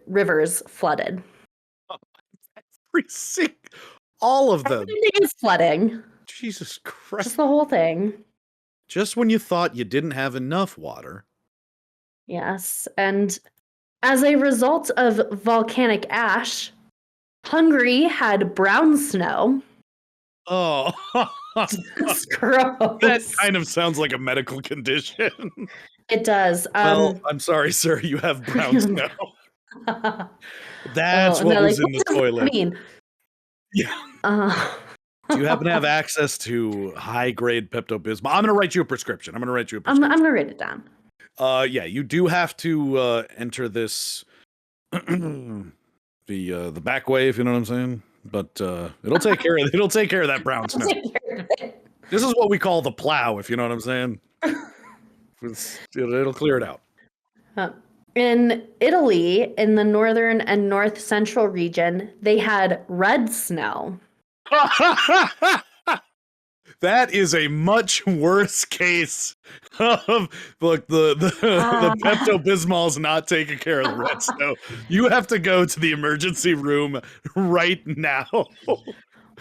rivers flooded. Pretty sick. All of them. Everything is flooding. Jesus Christ. Just the whole thing. Just when you thought you didn't have enough water. Yes. And as a result of volcanic ash, Hungary had brown snow. Oh. It's gross. That kind of sounds like a medical condition. It does. Well, I'm sorry, sir. You have brown snow. That's Oh, what they're was like, in the what does that toilet. mean? Yeah. Do you happen to have access to high-grade Pepto-Bismol? I'm going to write you a prescription. I'm going to write you a prescription. I'm gonna write it down. Yeah, you do have to enter this the back way, if you know what I'm saying. But it'll take care of that brown snow. This is what we call the plow, if you know what I'm saying. It'll clear it out. In Italy, in the northern and north central region, they had red snow. That is a much worse case of look the Pepto-Bismol's not taking care of the red snow. You have to go to the emergency room right now.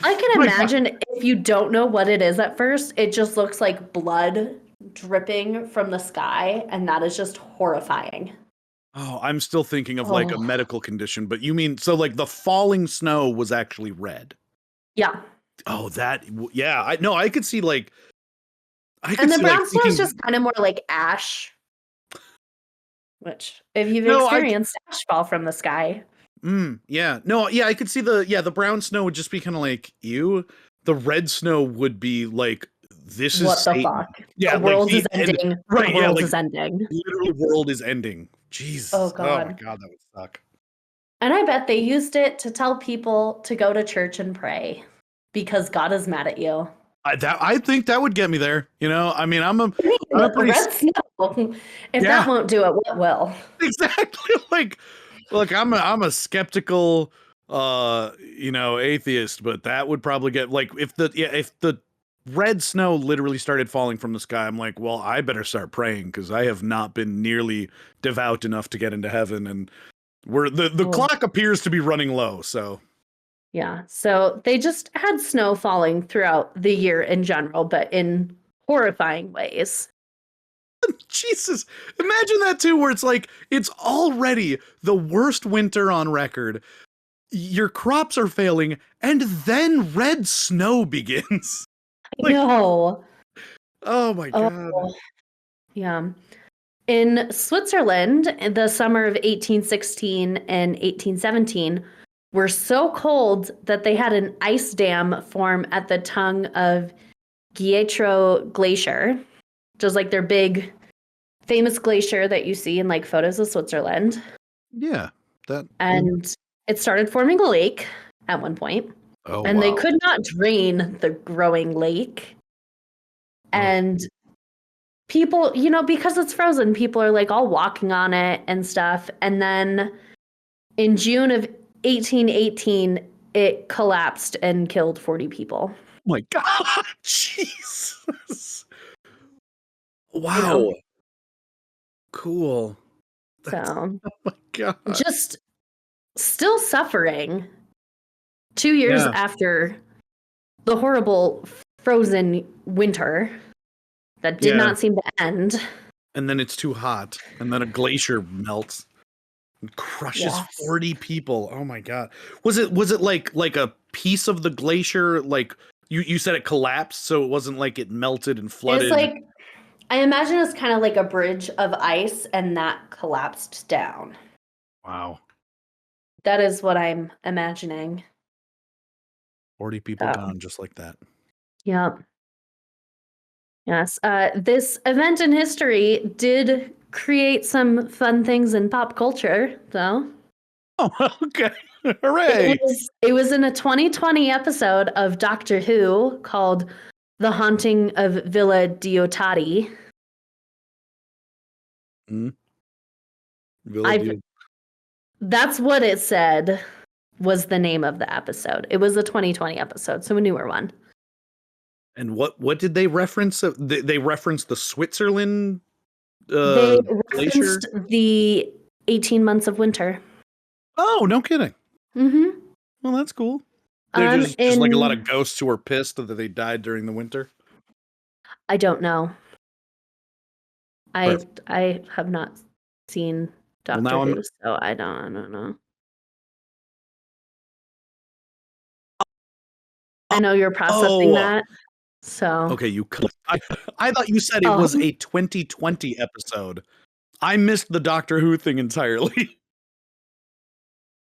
I can imagine if you don't know what it is at first, it just looks like blood dripping from the sky, and that is just horrifying. Oh, I'm still thinking of like a medical condition, but you mean so like the falling snow was actually red? Yeah. Oh, yeah. I could see like. And the brown snow is just kind of more like ash, which if you've experienced ash fall from the sky. Yeah. No, yeah, I could see the brown snow would just be kind of like ew. The red snow would be like this what is the Satan. fuck? Yeah, the world is ending. Right, the world is ending. Literally, world is ending. Jesus. Oh God. Oh my God, that would suck. And I bet they used it to tell people to go to church and pray because God is mad at you. I think that would get me there. I mean, I'm a pretty red snow. If that won't do it, what will? Exactly. Like, look, I'm a skeptical, atheist, but that would probably get like if the red snow literally started falling from the sky, I'm like, well, I better start praying because I have not been nearly devout enough to get into heaven, and the clock appears to be running low. So. Yeah. So they just had snow falling throughout the year in general, but in horrifying ways. Jesus. Imagine that too, where it's like, it's already the worst winter on record. Your crops are failing, and then red snow begins. No. Oh my God. Yeah. In Switzerland, in the summer of 1816 and 1817, were so cold that they had an ice dam form at the tongue of Gietro Glacier, which is like their big famous glacier that you see in like photos of Switzerland. Yeah. And it started forming a lake at one point. Oh, and they could not drain the growing lake. And people, because it's frozen, people are like all walking on it and stuff. And then in June of 1818, it collapsed and killed 40 people. Oh my God. Jesus. Wow. Cool. So, oh my God. just still suffering 2 years Yeah. after the horrible frozen winter that did Yeah. not seem to end. And then it's too hot. And then a glacier melts and crushes Yes. 40 people. Oh my god. Was it like a piece of the glacier? Like you said it collapsed, so it wasn't like it melted and flooded. It's like, I imagine it's kind of like a bridge of ice and that collapsed down. Wow. That is what I'm imagining. 40 people gone just like that. Yep. Yes. This event in history did create some fun things in pop culture, though. Oh, okay. Hooray. It was in a 2020 episode of Doctor Who called The Haunting of Villa Diotati. That's what it said was the name of the episode. It was a 2020 episode, so a newer one. And what did they reference? They referenced the Switzerland they glacier? referenced the 18 months of winter. Oh, no kidding. Mm-hmm. Well, that's cool. They're just like a lot of ghosts who were pissed that they died during the winter. I don't know. I have not seen Doctor Who, so I don't know. I know you're processing that. So okay, I thought you said it was a 2020 episode. I missed the Doctor Who thing entirely.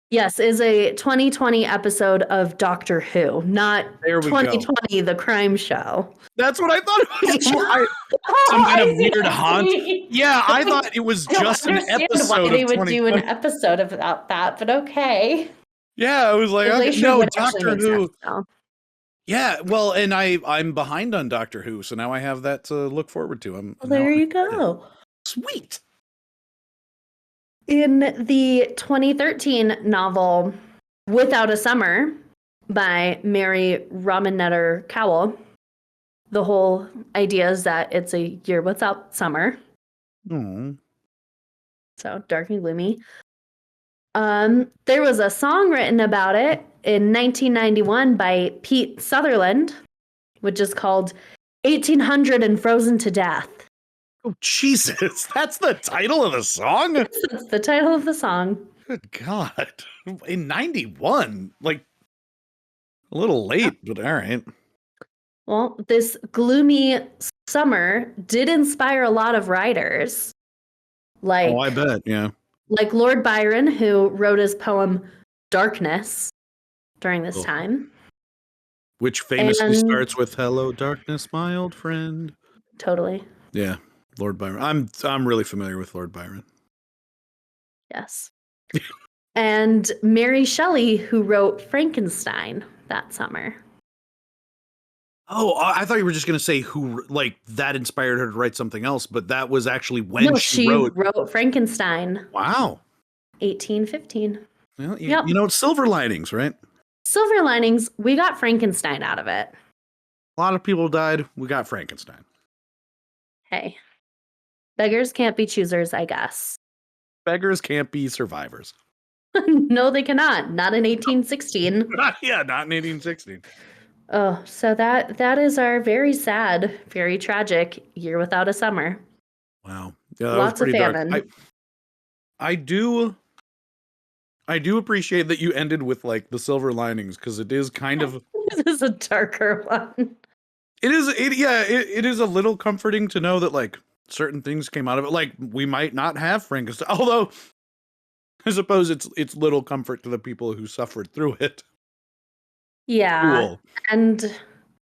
Yes, is a 2020 episode of Doctor Who, not 2020 the crime show. That's what I thought it was. Some kind of weird haunt. Yeah, I thought it was just an episode. Why they would do an episode about that, but okay. Yeah, I was like, okay, no, Doctor Who. Sense, yeah, well, and I'm behind on Doctor Who, so now I have that to look forward to. There you go. Sweet. In the 2013 novel Without a Summer by Mary Romanetter Cowell, the whole idea is that it's a year without summer. Aww. So dark and gloomy. There was a song written about it in 1991 by Pete Sutherland, which is called 1800 and Frozen to Death. Oh, Jesus. That's the title of the song? That's the title of the song. Good God. In 91? Like, a little late, but all right. Well, this gloomy summer did inspire a lot of writers. Like, I bet, yeah. Like Lord Byron, who wrote his poem Darkness during this time. Which famously starts with, "Hello, darkness, my old friend." Totally. Yeah. Lord Byron. I'm really familiar with Lord Byron. Yes. And Mary Shelley, who wrote Frankenstein that summer. Oh, I thought you were just going to say who, like, that inspired her to write something else, but that was actually when she wrote Frankenstein. Wow. 1815. Well, you know, it's silver linings, right? Silver linings. We got Frankenstein out of it. A lot of people died. We got Frankenstein. Hey. Beggars can't be choosers, I guess. Beggars can't be survivors. No, they cannot. Not in 1816. Yeah, not in 1816. Oh, so that is our very sad, very tragic year without a summer. Wow. Yeah, lots of famine. I do appreciate that you ended with like the silver linings, because it is kind of this is a darker one. It is a little comforting to know that like certain things came out of it. Like we might not have Frankenstein, although I suppose it's little comfort to the people who suffered through it. Yeah. Cool. And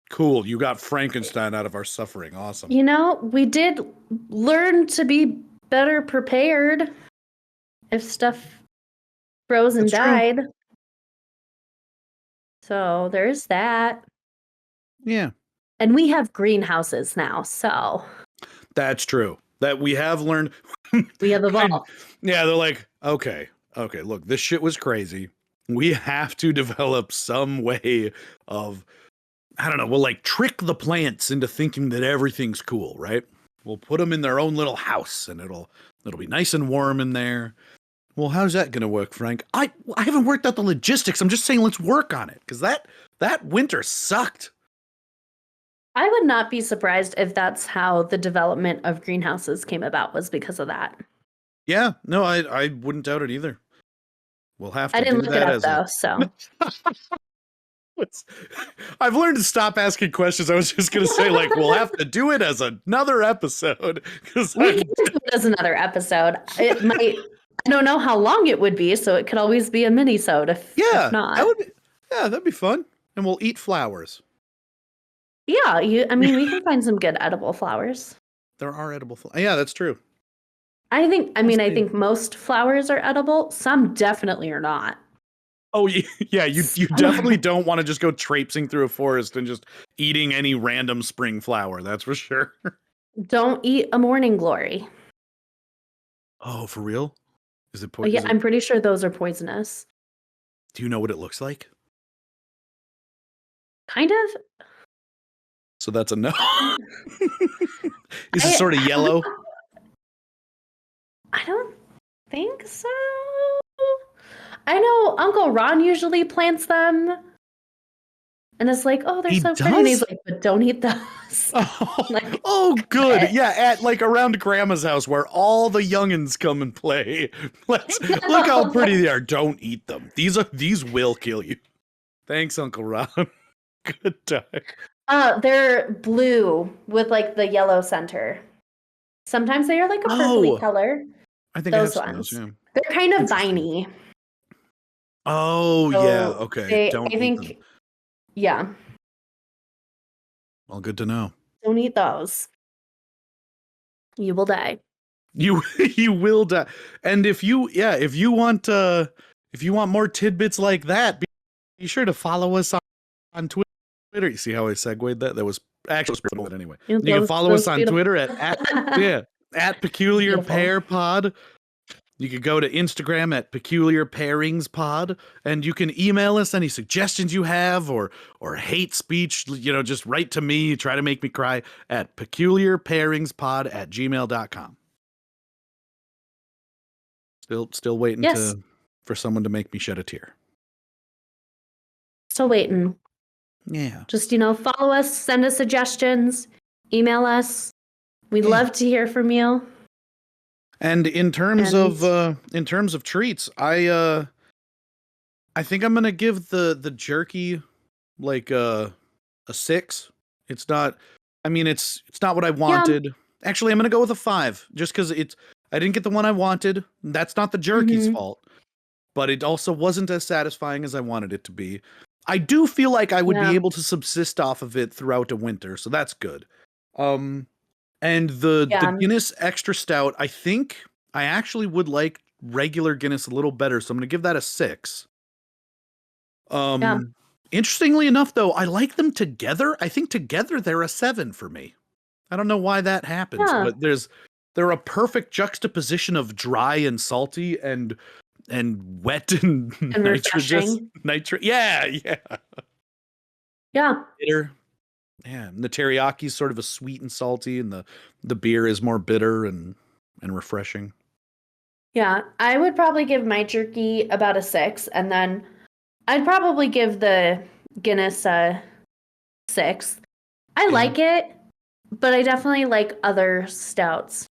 cool. You got Frankenstein out of our suffering. Awesome. You know, we did learn to be better prepared if stuff froze and died. True. So there's that. Yeah. And we have greenhouses now, so. That's true. That we have learned. We have evolved. Yeah, they're like, okay, look, this shit was crazy. We have to develop some way of, I don't know, we'll like trick the plants into thinking that everything's cool, right? We'll put them in their own little house and it'll be nice and warm in there. Well, how's that going to work, Frank? I haven't worked out the logistics. I'm just saying let's work on it because that winter sucked. I would not be surprised if that's how the development of greenhouses came about, was because of that. Yeah, no, I wouldn't doubt it either. We'll have to I didn't do look that it up as though, so I've learned to stop asking questions. I was just going to say, like, we'll have to do it as another episode because we can do it as another episode. It might. I don't know how long it would be, so it could always be a mini-sode if not. That'd be fun. And we'll eat flowers. Yeah, I mean, we can find some good edible flowers. There are edible flowers. Yeah, that's true. I think most flowers are edible. Some definitely are not. Oh yeah, you definitely don't want to just go traipsing through a forest and just eating any random spring flower. That's for sure. Don't eat a morning glory. Oh, for real? Is it poison? Yeah, I'm pretty sure those are poisonous. Do you know what it looks like? Kind of. So that's a no. Is it sort of yellow? I don't think so. I know Uncle Ron usually plants them. And it's like, oh, they're so pretty. And he's like, but don't eat those. Oh, like, oh good. Okay. Yeah, at like around Grandma's house where all the youngins come and play. Look how pretty they are. Don't eat them. These will kill you. Thanks, Uncle Ron. Good time. They're blue with like the yellow center. Sometimes they are like a purpley color. I think those ones. Yeah. They're kind of viney. Oh, so yeah. Okay. I think, yeah. Well, good to know. Don't eat those. You will die. You will die. And if you want more tidbits like that, be sure to follow us on Twitter. You see how I segued that? That was actually anyway. You can follow us on Twitter at peculiarpairingspod. You could go to Instagram at peculiarpairingspod, and you can email us any suggestions you have or hate speech, just write to me, try to make me cry at peculiarpairingspod@gmail.com. Still waiting for someone to make me shed a tear. Still waiting. Yeah. Just, follow us, send us suggestions, email us. We'd love to hear from you. And in terms of treats, I think I'm gonna give the jerky like a 6. It's not. I mean, it's not what I wanted. Yeah. Actually, I'm gonna go with a 5, just because I didn't get the one I wanted. That's not the jerky's fault, but it also wasn't as satisfying as I wanted it to be. I do feel like I would be able to subsist off of it throughout a winter, so that's good. And the Guinness Extra Stout, I think I actually would like regular Guinness a little better, so I'm going to give that a 6. Interestingly enough, though, I like them together. I think together they're a 7 for me. I don't know why that happens, but they're a perfect juxtaposition of dry and salty and wet and nitrous. Yeah. Bitter. Yeah, and the teriyaki is sort of a sweet and salty, and the beer is more bitter and refreshing. Yeah, I would probably give my jerky about a 6, and then I'd probably give the Guinness a 6. I like it, but I definitely like other stouts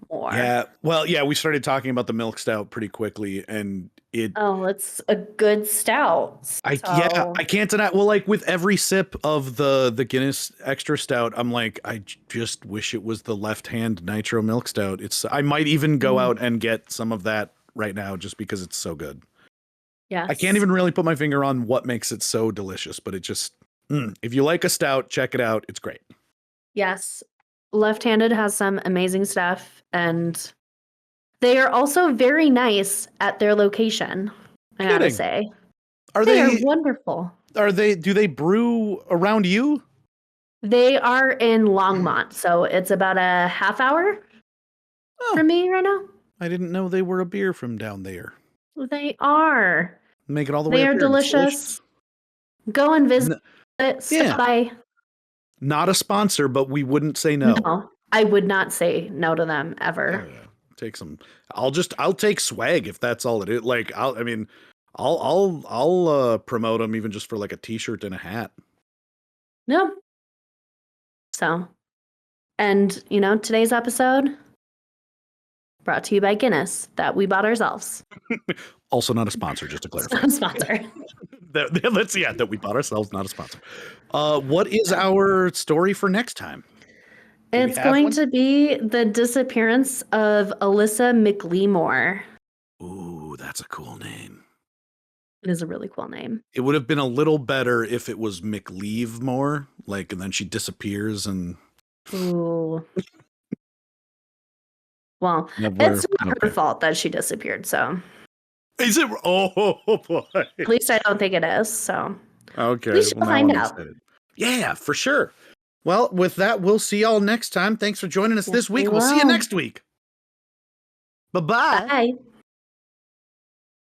more. Yeah, well, yeah, we started talking about the milk stout pretty quickly, and it's a good stout. I can't deny. Well, like with every sip of the Guinness Extra Stout, I'm like, I just wish it was the left-hand nitro milk stout. I might even go out and get some of that right now just because it's so good. Yeah, I can't even really put my finger on what makes it so delicious, but it just if you like a stout, check it out. It's great. Yes, Left-Handed has some amazing stuff, and they are also very nice at their location, I gotta say. They are wonderful. Do they brew around you? They are in Longmont, so it's about a half hour from me right now. I didn't know they were a beer from down there. They are. Make it all the way up here. They are delicious. Go and visit. Stop by. Not a sponsor, but we wouldn't say no. No, I would not say no to them ever. Oh, yeah. take some. I'll take swag if that's all it is. Like I'll promote them even just for like a t-shirt and a hat. Yeah. So, and today's episode brought to you by Guinness that we bought ourselves. Also not a sponsor, just to clarify. Not a sponsor. that we bought ourselves, not a sponsor. What is our story for next time? It's going to be the disappearance of Alyssa McLemore. Ooh, that's a cool name. It is a really cool name. It would have been a little better if it was McLeavemore, like, and then she disappears and. Ooh. Well, it's not her fault that she disappeared, so. Is it? Oh boy. At least I don't think it is. So. Okay. We should find out. Yeah, for sure. Well, with that, we'll see y'all next time. Thanks for joining us this week. We'll see you next week. Bye-bye. Bye.